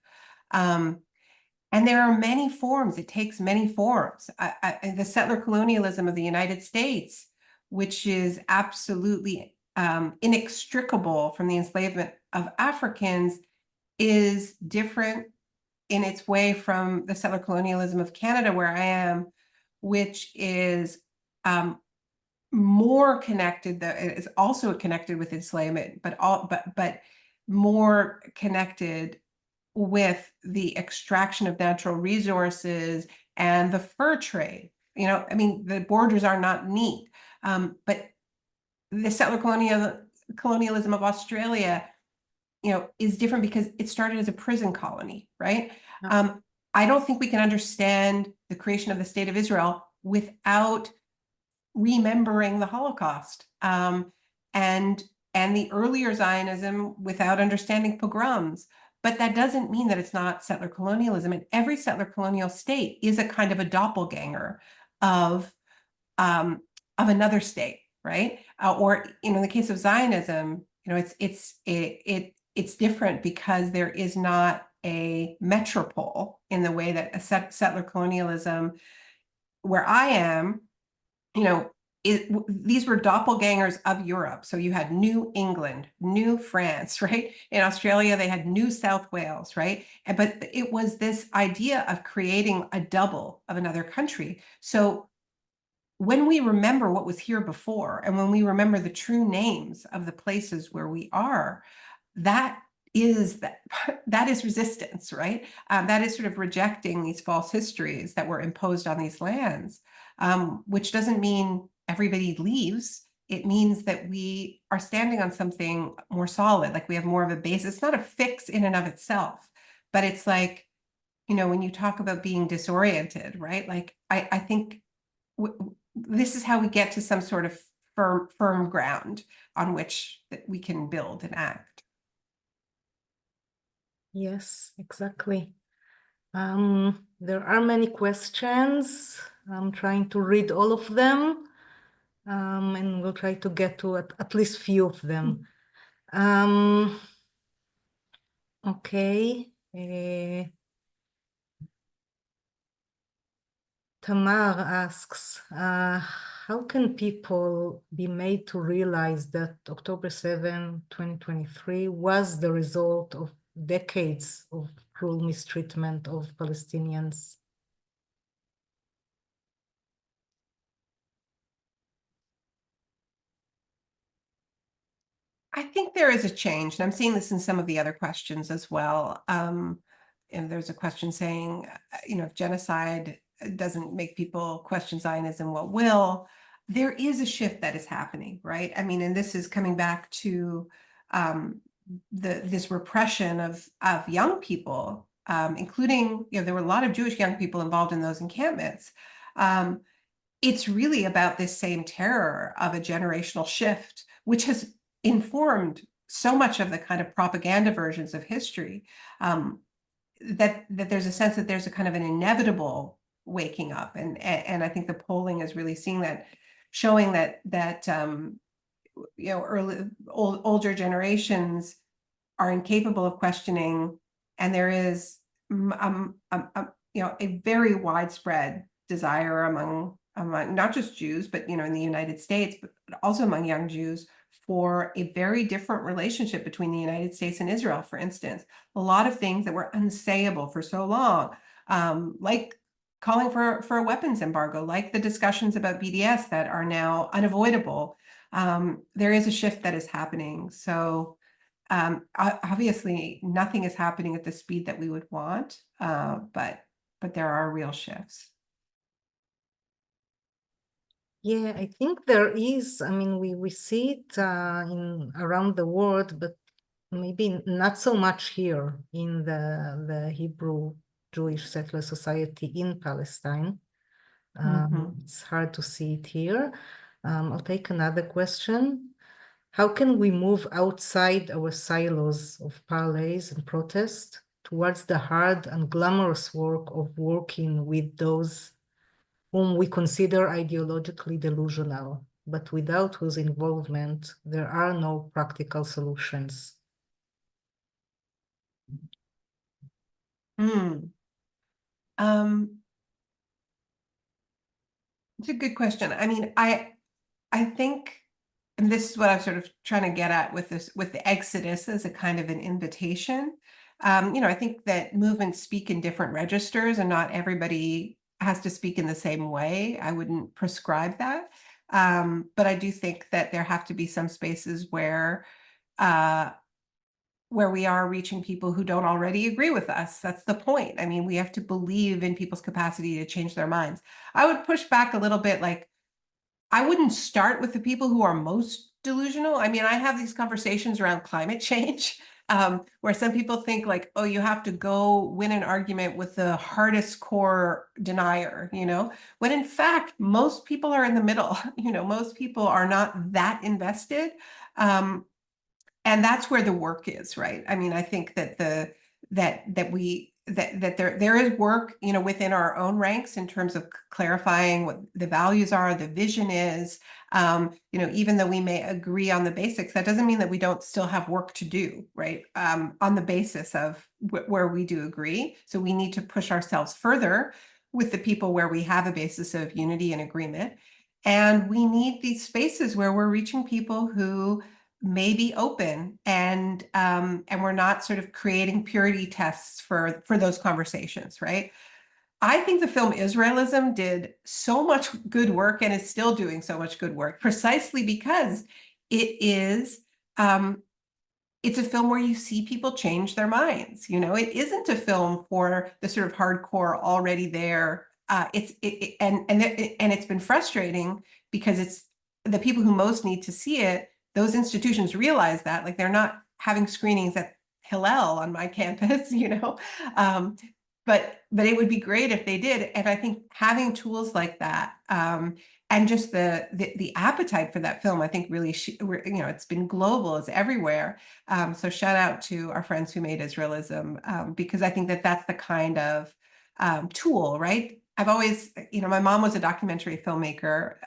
And there are many forms. It takes many forms. The settler colonialism of the United States, which is absolutely inextricable from the enslavement of Africans, is different in its way from the settler colonialism of Canada, where I am, which is more connected, that is also connected with enslavement, but more connected with the extraction of natural resources and the fur trade. You know, I mean, the borders are not neat, but the settler colonialism of Australia, you know, is different because it started as a prison colony, right? Yeah. I don't think we can understand the creation of the state of Israel without remembering the Holocaust, and the earlier Zionism without understanding pogroms. But that doesn't mean that it's not settler colonialism. And every settler colonial state is a kind of a doppelganger of um, another state, right? Or you know, in the case of Zionism, you know, it's different because there is not a metropole in the way that a settler colonialism, where I am, you know, these were doppelgangers of Europe. So you had New England, New France, right? In Australia, they had New South Wales, right? But it was this idea of creating a double of another country. So when we remember what was here before, and when we remember the true names of the places where we are, that is resistance, right? That is sort of rejecting these false histories that were imposed on these lands, which doesn't mean everybody leaves. It means that we are standing on something more solid, like we have more of a base. It's not a fix in and of itself, but it's like, you know, when you talk about being disoriented, right? Like I think this is how we get to some sort of firm ground on which that we can build and act. Yes, exactly. There are many questions. I'm trying to read all of them, and we'll try to get to at least few of them. Okay. Tamar asks, how can people be made to realize that October 7, 2023 was the result of decades of cruel mistreatment of Palestinians? I think there is a change, and I'm seeing this in some of the other questions as well. And there's a question saying, you know, if genocide doesn't make people question Zionism, what will? There is a shift that is happening, right? I mean, and this is coming back to this repression of young people, including, you know, there were a lot of Jewish young people involved in those encampments. It's really about this same terror of a generational shift, which has informed so much of the kind of propaganda versions of history, that there's a sense that there's a kind of an inevitable waking up, and I think the polling is really seeing that, showing that you know, older generations are incapable of questioning, and there is you know, a very widespread desire among not just Jews, but you know, in the United States, but also among young Jews, for a very different relationship between the United States and Israel. For instance, a lot of things that were unsayable for so long, like calling for a weapons embargo, like the discussions about BDS that are now unavoidable. There is a shift that is happening. So obviously nothing is happening at the speed that we would want, but there are real shifts. Yeah, I think there is. I mean, we see it in around the world, but maybe not so much here in the Hebrew Jewish settler society in Palestine. It's hard to see it here. I'll take another question. How can we move outside our silos of parleys and protest towards the hard and glamorous work of working with those whom we consider ideologically delusional, but without whose involvement there are no practical solutions? It's a good question. I mean, I think, and this is what I'm sort of trying to get at with this, with the Exodus as a kind of an invitation. You know, I think that movements speak in different registers, and not everybody has to speak in the same way. I wouldn't prescribe that. But I do think that there have to be some spaces where where we are reaching people who don't already agree with us. That's the point. I mean, we have to believe in people's capacity to change their minds. I would push back a little bit, like, I wouldn't start with the people who are most delusional. I mean, I have these conversations around climate change, where some people think like, oh, you have to go win an argument with the hardest core denier, when in fact, most people are in the middle. Most people are not that invested. And that's where the work is, right? I mean, I think that there is work, within our own ranks in terms of clarifying what the values are, the vision is. Even though we may agree on the basics, that doesn't mean that we don't still have work to do, right? On the basis of where we do agree. So we need to push ourselves further with the people where we have a basis of unity and agreement. And we need these spaces where we're reaching people who may be open, and we're not sort of creating purity tests for those conversations, right? I think the film Israelism did so much good work and is still doing so much good work precisely because it's a film where you see people change their minds. It isn't a film for the sort of hardcore already there. And it's been frustrating because it's the people who most need to see it. Those institutions realize that, like, they're not having screenings at Hillel on my campus, but it would be great if they did. And I think having tools like that, and just the appetite for that film, I think really, it's been global, it's everywhere. So shout out to our friends who made Israelism, because I think that that's the kind of tool, right? I've always, my mom was a documentary filmmaker,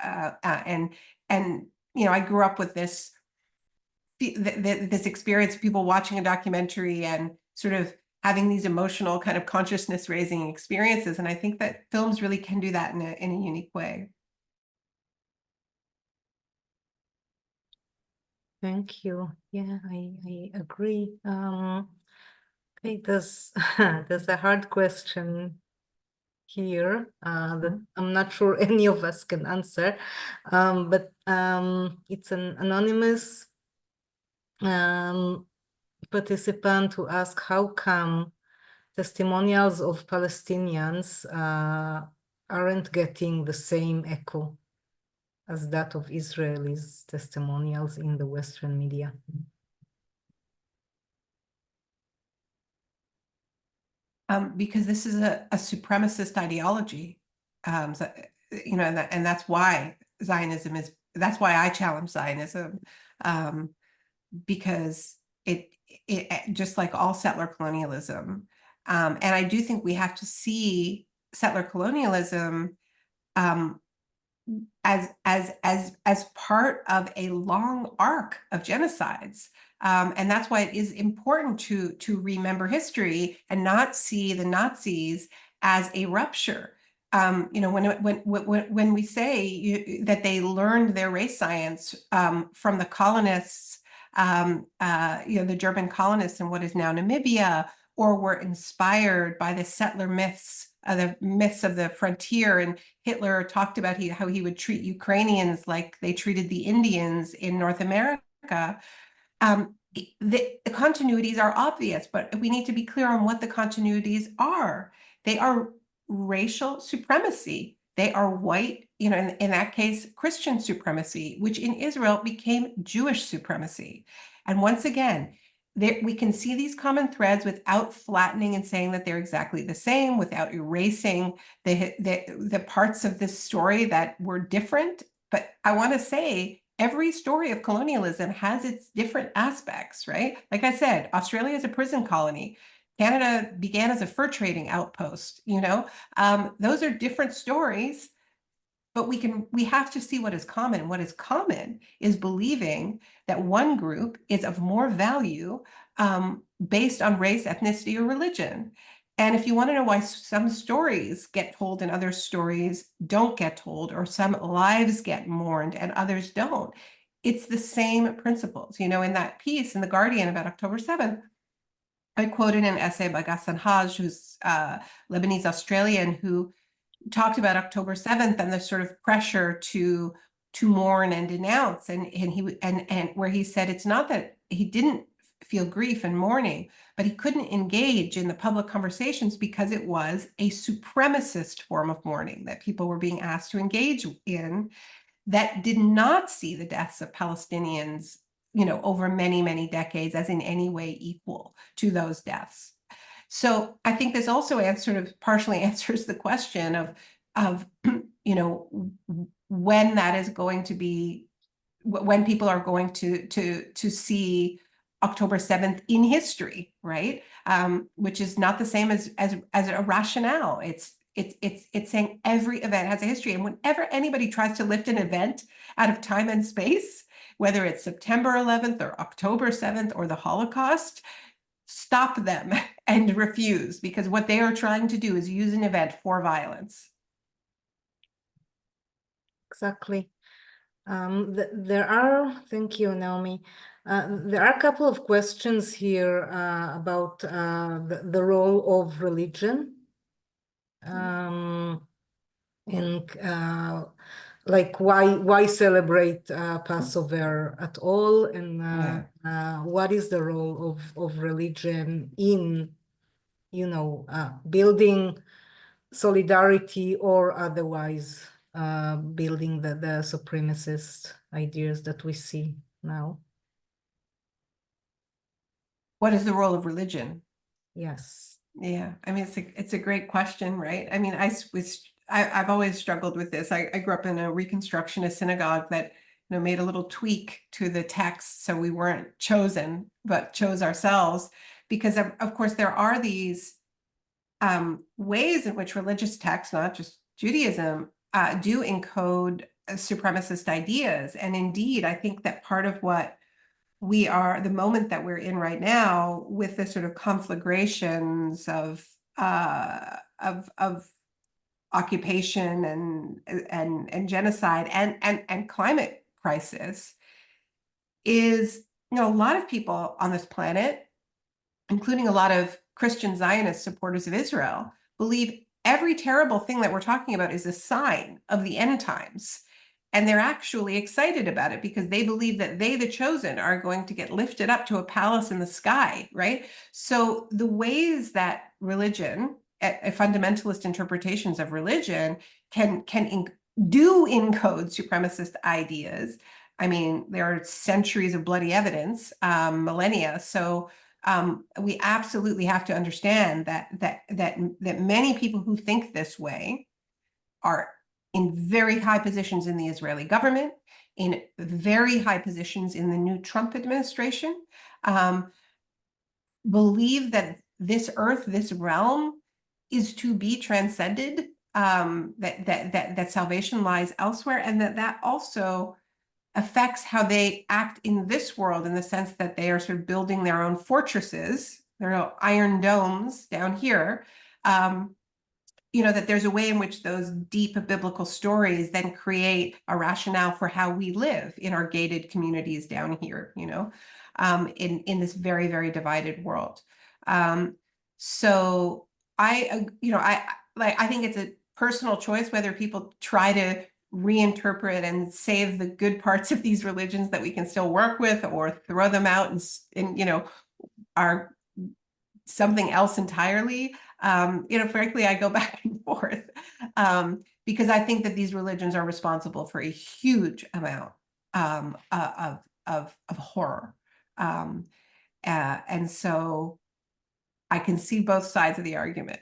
and I grew up with this experience of people watching a documentary and sort of having these emotional kind of consciousness raising experiences. And I think that films really can do that in a unique way. Thank you. Yeah, I agree. Okay, there's a hard question here that I'm not sure any of us can answer, but it's an anonymous participant who asked, how come testimonials of Palestinians aren't getting the same echo as that of Israelis' testimonials in the Western media? Because this is a supremacist ideology, and that's why Zionism is. That's why I challenge Zionism, because it just like all settler colonialism, and I do think we have to see settler colonialism as part of a long arc of genocides. And that's why it is important to remember history and not see the Nazis as a rupture. When we say that they learned their race science from the colonists, the German colonists in what is now Namibia, or were inspired by the settler myths, the myths of the frontier. And Hitler talked about how he would treat Ukrainians like they treated the Indians in North America. The continuities are obvious, but we need to be clear on what the continuities are. They are racial supremacy. They are white, in that case, Christian supremacy, which in Israel became Jewish supremacy. And once again, we can see these common threads without flattening and saying that they're exactly the same, without erasing the parts of this story that were different. But I want to say, every story of colonialism has its different aspects, right? Like I said, Australia is a prison colony. Canada began as a fur trading outpost, those are different stories, but we have to see what is common. And what is common is believing that one group is of more value based on race, ethnicity, or religion. And if you want to know why some stories get told and other stories don't get told, or some lives get mourned and others don't, it's the same principles. In that piece in The Guardian about October 7th, I quoted an essay by Ghassan Haj, who's Lebanese Australian, who talked about October 7th and the sort of pressure to mourn and denounce, and where he said it's not that he didn't feel grief and mourning, but he couldn't engage in the public conversations because it was a supremacist form of mourning that people were being asked to engage in that did not see the deaths of Palestinians, over many, many decades as in any way equal to those deaths. So I think this also partially answers the question of when that is going to be, when people are going to see October 7th in history, right? Which is not the same as a rationale. It's saying every event has a history. And whenever anybody tries to lift an event out of time and space, whether it's September 11th or October 7th or the Holocaust, stop them and refuse, because what they are trying to do is use an event for violence. Exactly. Thank you, Naomi. There are a couple of questions here about the role of religion. And like why celebrate Passover at all, and what is the role of religion in building solidarity or otherwise building the supremacist ideas that we see now? What is the role of religion? Yes. Yeah, I mean, it's a great question, right? I mean, I've always struggled with this. I grew up in a Reconstructionist synagogue that made a little tweak to the text, so we weren't chosen, but chose ourselves, because of course there are these ways in which religious texts, not just Judaism, do encode supremacist ideas. And indeed, I think that part of what the moment that we're in right now, with the sort of conflagrations of occupation and genocide and climate crisis, is a lot of people on this planet, including a lot of Christian Zionist supporters of Israel, believe every terrible thing that we're talking about is a sign of the end times. And they're actually excited about it because they believe that they, the chosen, are going to get lifted up to a palace in the sky, right? So the ways that religion, fundamentalist interpretations of religion, can do encode supremacist ideas. I mean, there are centuries of bloody evidence, millennia. So we absolutely have to understand that many people who think this way are in very high positions in the Israeli government, in very high positions in the new Trump administration, believe that this earth, this realm, is to be transcended, that salvation lies elsewhere, and that also affects how they act in this world, in the sense that they are sort of building their own fortresses, their iron domes down here. That there's a way in which those deep biblical stories then create a rationale for how we live in our gated communities down here, in this very, very divided world. So I think it's a personal choice whether people try to reinterpret and save the good parts of these religions that we can still work with, or throw them out and are something else entirely. Frankly, I go back and forth, because I think that these religions are responsible for a huge amount of horror. And so I can see both sides of the argument.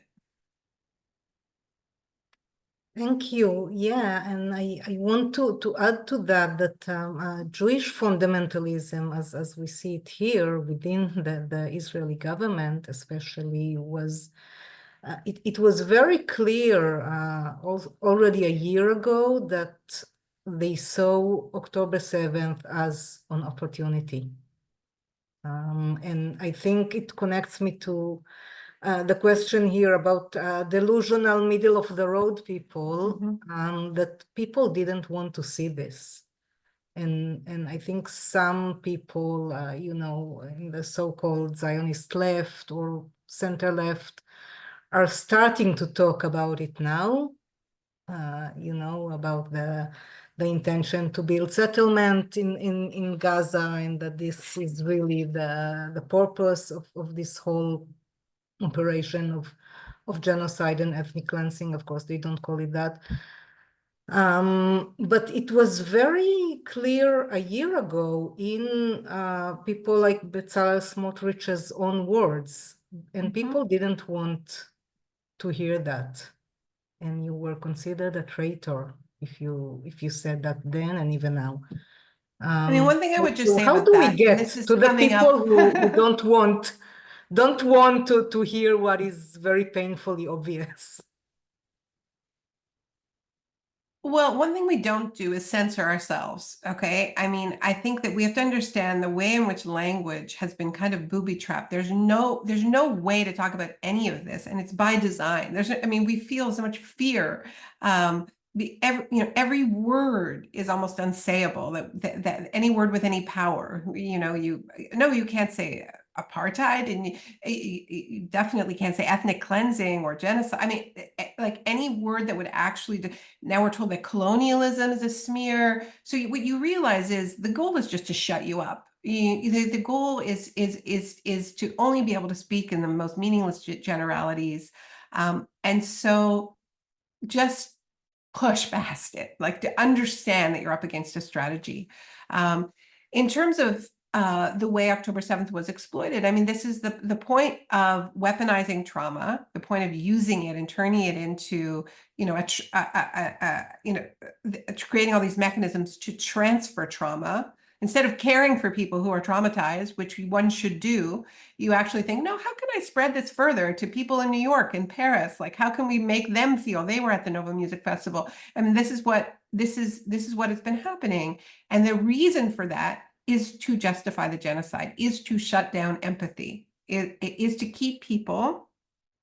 Thank you. Yeah, and I want to add to that Jewish fundamentalism, as we see it here within the Israeli government, especially, was it was very clear already a year ago that they saw October 7th as an opportunity. And I think it connects me to the question here about delusional middle of the road people, that people didn't want to see this. And I think some people, in the so-called Zionist left or center left, are starting to talk about it now, about the the intention to build settlement in Gaza, and that this is really the purpose of this whole operation of genocide and ethnic cleansing. Of course, they don't call it that. But it was very clear a year ago in people like Bezalel Smotrich's own words, and people didn't want to hear that. And you were considered a traitor if you said that then and even now. I mean, one thing I would just say how about do we that, and get this is to the coming people up. who don't want to hear what is very painfully obvious? Well, one thing we don't do is censor ourselves, okay? I mean, I think that we have to understand the way in which language has been kind of booby-trapped. There's no way to talk about any of this, and it's by design. I mean, we feel so much fear. Every word is almost unsayable. That any word with any power, you can't say apartheid, and you definitely can't say ethnic cleansing or genocide. I mean, like any word that would actually. Now we're told that colonialism is a smear. So what you realize is the goal is just to shut you up. The goal is to only be able to speak in the most meaningless generalities, and so just push past it, like to understand that you're up against a strategy. In terms of the way October 7th was exploited, I mean, this is the point of weaponizing trauma, the point of using it and turning it into, creating all these mechanisms to transfer trauma. Instead of caring for people who are traumatized, which one should do, you actually think, no, how can I spread this further to people in New York and Paris? Like, how can we make them feel they were at the Nova Music Festival? I mean, this is what has been happening. And the reason for that is to justify the genocide, is to shut down empathy. It is to keep people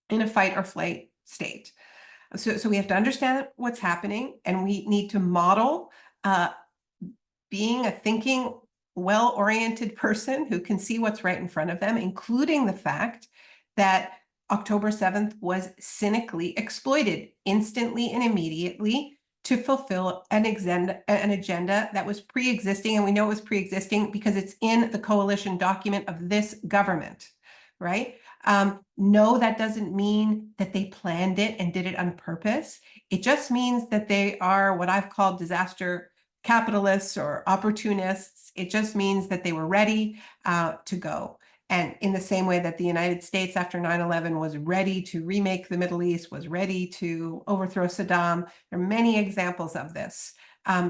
in a fight or flight state. So we have to understand what's happening, and we need to model being a thinking, well-oriented person who can see what's right in front of them, including the fact that October 7th was cynically exploited instantly and immediately to fulfill an agenda that was pre-existing. And we know it was pre-existing because it's in the coalition document of this government, right? No, that doesn't mean that they planned it and did it on purpose. It just means that they are what I've called disaster capitalists or opportunists. It just means that they were ready to go. And in the same way that the United States after 9/11 was ready to remake the Middle East, was ready to overthrow Saddam, there are many examples of this.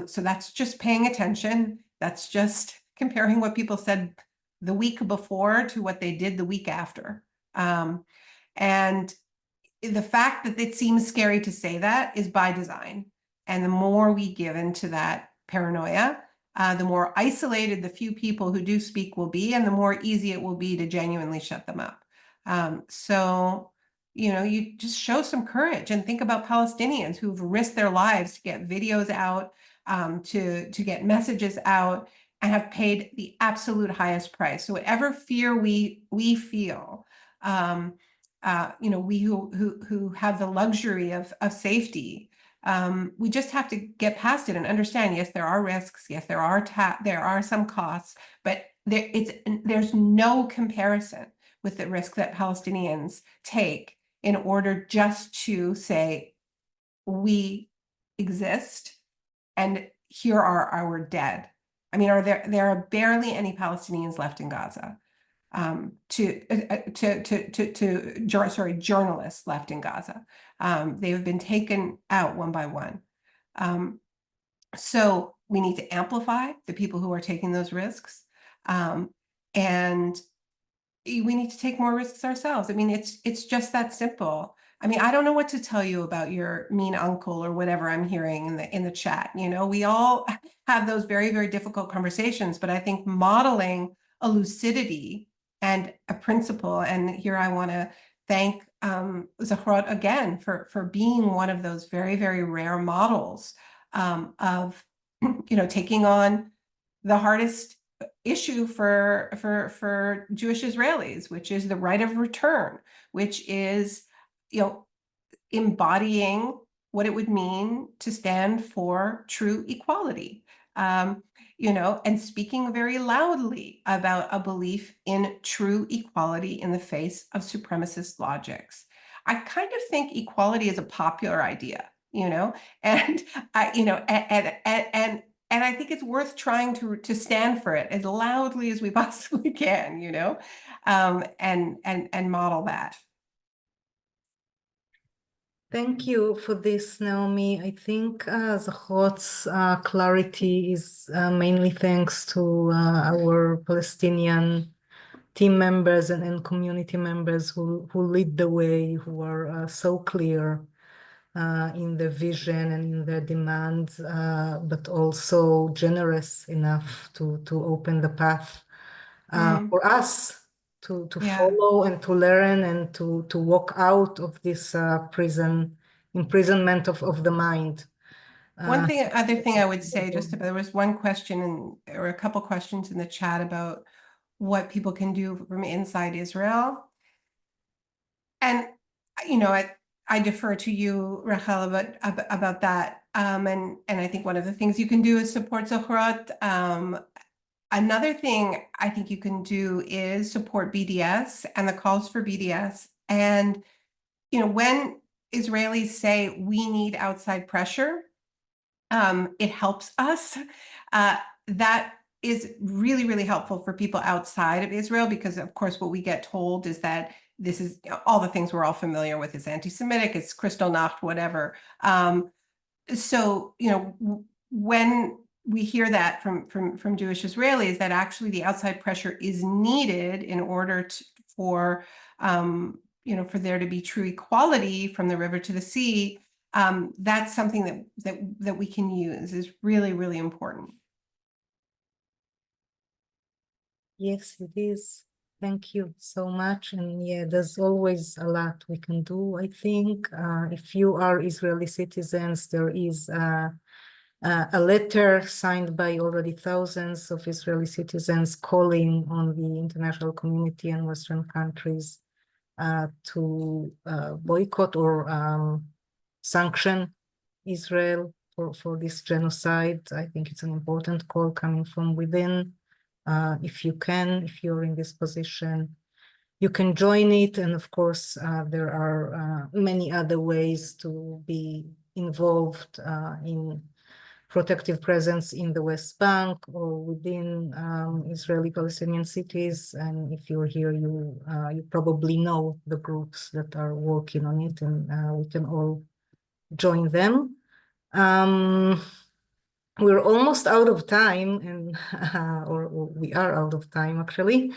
So that's just paying attention. That's just comparing what people said the week before to what they did the week after. And the fact that it seems scary to say that is by design. And the more we give into that paranoia, the more isolated the few people who do speak will be, and the more easy it will be to genuinely shut them up. So, you just show some courage and think about Palestinians who've risked their lives to get videos out, to get messages out, and have paid the absolute highest price. So whatever fear we feel, we who have the luxury of safety, we just have to get past it and understand, yes, there are risks. Yes, there are some costs, but there's no comparison with the risk that Palestinians take in order just to say, we exist and here are our dead. I mean, there are barely any Palestinians left in Gaza. Journalists left in Gaza. They have been taken out one by one. So we need to amplify the people who are taking those risks. And we need to take more risks ourselves. I mean, it's just that simple. I mean, I don't know what to tell you about your mean uncle or whatever I'm hearing in the chat. We all have those very, very difficult conversations, but I think modeling a lucidity and a principle, and here I want to thank Zochrot again for being one of those very, very rare models of taking on the hardest issue for Jewish Israelis, which is the right of return, which is embodying what it would mean to stand for true equality. And speaking very loudly about a belief in true equality in the face of supremacist logics. I kind of think equality is a popular idea, and and I think it's worth trying to stand for it as loudly as we possibly can, and model that. Thank you for this, Naomi. I think Zochrot's clarity is mainly thanks to our Palestinian team members and community members who lead the way, who are so clear in their vision and in their demands, but also generous enough to open the path for us to follow and to learn and to walk out of this imprisonment of the mind. Other thing I would say, there was one question or a couple questions in the chat about what people can do from inside Israel. And, I defer to you, Rachel, about that. And I think one of the things you can do is support Zochrot. Another thing I think you can do is support BDS and the calls for BDS. And, when Israelis say we need outside pressure, it helps us. That is really, really helpful for people outside of Israel, because of course, what we get told is that this is all the things we're all familiar with is anti-Semitic, it's Kristallnacht, whatever. So, when we hear that from Jewish Israelis, that actually the outside pressure is needed in order for there to be true equality from the river to the sea, that's something that we can use, is really, really important. Yes, it is. Thank you so much. And yeah, there's always a lot we can do, I think. If you are Israeli citizens, there is a letter signed by already thousands of Israeli citizens calling on the international community and Western countries to boycott or sanction Israel for this genocide. I think it's an important call coming from within. If you're in this position, you can join it. And of course, there are many other ways to be involved in protective presence in the West Bank or within Israeli Palestinian cities. And if you're here, you probably know the groups that are working on it, and we can all join them. We're almost out of time, and or we are out of time actually.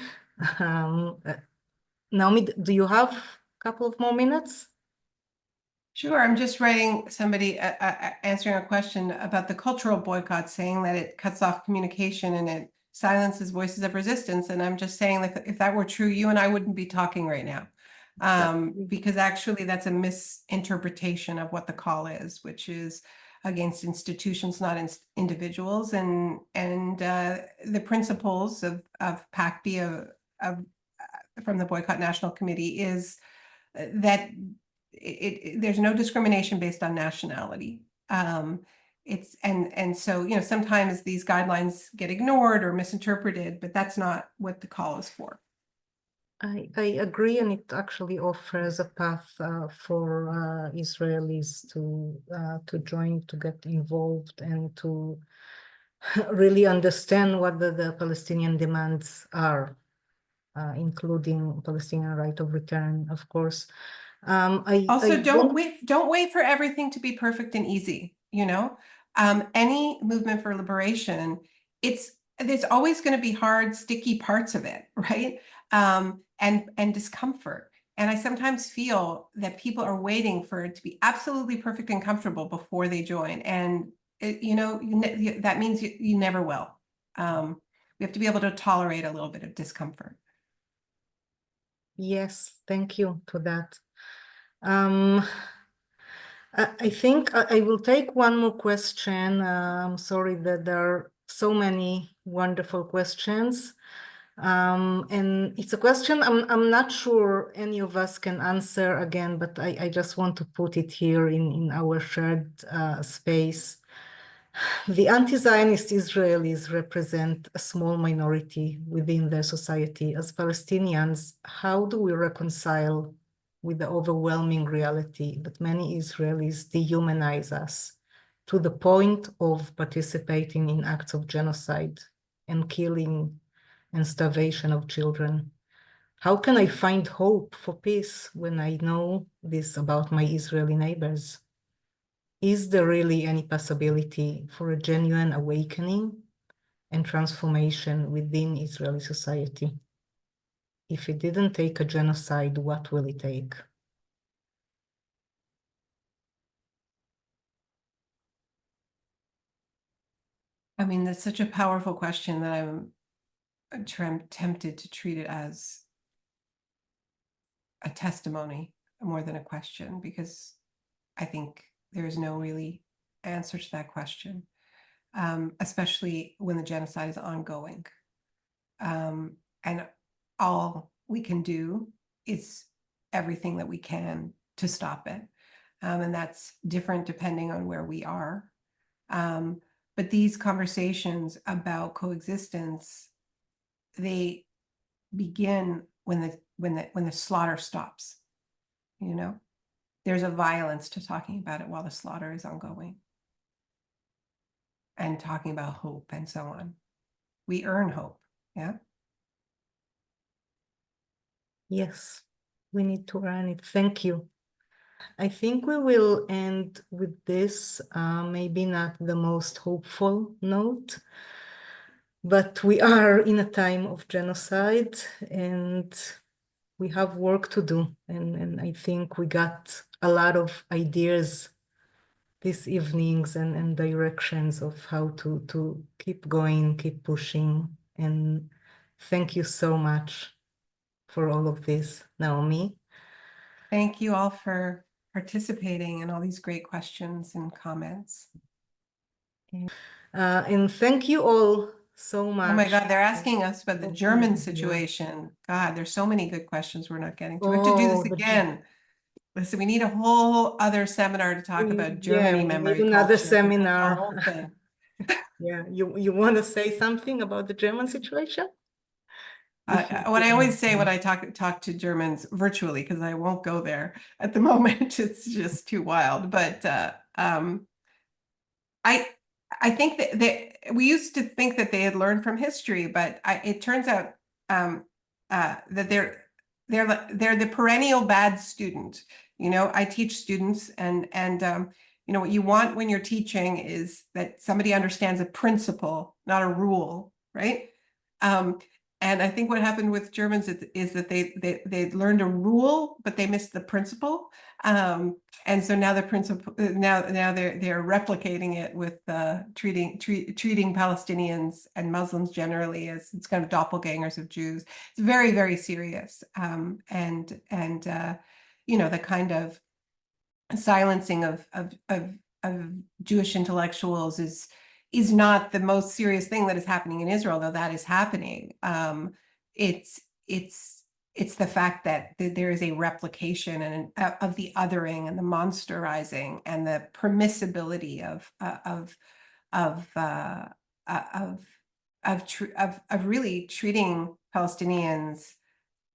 Naomi, do you have a couple of more minutes? Sure. I'm just writing somebody answering a question about the cultural boycott, saying that it cuts off communication and it silences voices of resistance. And I'm just saying that if that were true, you and I wouldn't be talking right now. Because actually that's a misinterpretation of what the call is, which is against institutions, not individuals. And the principles of PACB from the Boycott National Committee is that there's no discrimination based on nationality. So sometimes these guidelines get ignored or misinterpreted, but that's not what the call is for. I agree, and it actually offers a path for Israelis to join, to get involved, and to really understand what the Palestinian demands are, including Palestinian right of return, of course. Don't wait for everything to be perfect and easy. Any movement for liberation, there's always going to be hard, sticky parts of it, right? And discomfort. And I sometimes feel that people are waiting for it to be absolutely perfect and comfortable before they join. And that means you never will. We have to be able to tolerate a little bit of discomfort. Yes, thank you for that. I think I will take one more question. I'm sorry that there are so many wonderful questions. And it's a question I'm not sure any of us can answer again, but I just want to put it here in our shared space. The anti-Zionist Israelis represent a small minority within their society. As Palestinians, how do we reconcile with the overwhelming reality that many Israelis dehumanize us to the point of participating in acts of genocide and killing and starvation of children? How can I find hope for peace when I know this about my Israeli neighbors? Is there really any possibility for a genuine awakening and transformation within Israeli society? If it didn't take a genocide, what will it take? I mean, that's such a powerful question that I'm tempted to treat it as a testimony more than a question, because I think there is no really answer to that question, especially when the genocide is ongoing. And all we can do is everything that we can to stop it. And that's different depending on where we are. But these conversations about coexistence, they begin when the slaughter stops. You know, there's a violence to talking about it while the slaughter is ongoing, and talking about hope and so on. We earn hope. Yeah. Yes, we need to earn it. Thank you. I think we will end with this, maybe not the most hopeful note, but we are in a time of genocide and we have work to do. And I think we got a lot of ideas this evenings and directions of how to keep going, keep pushing. And thank you so much for all of this, Naomi. Thank you all for participating in all these great questions and comments. And thank you all so much. Oh my God, they're asking us about the German situation. God, there's so many good questions we're not getting to. We have to do this again. Listen, we need a whole other seminar to talk about Germany memory culture. Another seminar. That's a whole thing. Yeah, you want to say something about the German situation? What I always say when I talk to Germans virtually, because I won't go there at the moment, it's just too wild. But I think that we used to think that they had learned from history, but it turns out that they're the perennial bad student. You know, I teach students, and you know, what you want when you're teaching is that somebody understands a principle, not a rule, right? And I think what happened with Germans is that they learned a rule, but they missed the principle. And so now the principle now they're replicating it with treating Palestinians and Muslims generally as it's kind of doppelgangers of Jews. It's very, very serious. And you know, the kind of silencing of Jewish intellectuals is not the most serious thing that is happening in Israel, though that is happening. It's the fact that there is a replication and of the othering and the monsterizing and the permissibility of really treating Palestinians,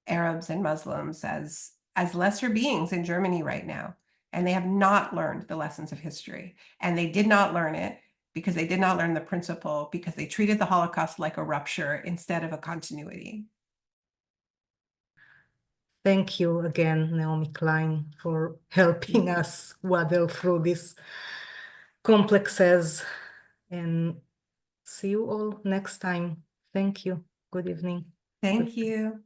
Arabs, and Muslims as lesser beings in Germany right now. And they have not learned the lessons of history. And they did not learn it because they did not learn the principle, because they treated the Holocaust like a rupture instead of a continuity. Thank you again, Naomi Klein, for helping us waddle through these complexes. And see you all next time. Thank you. Good evening. Thank you.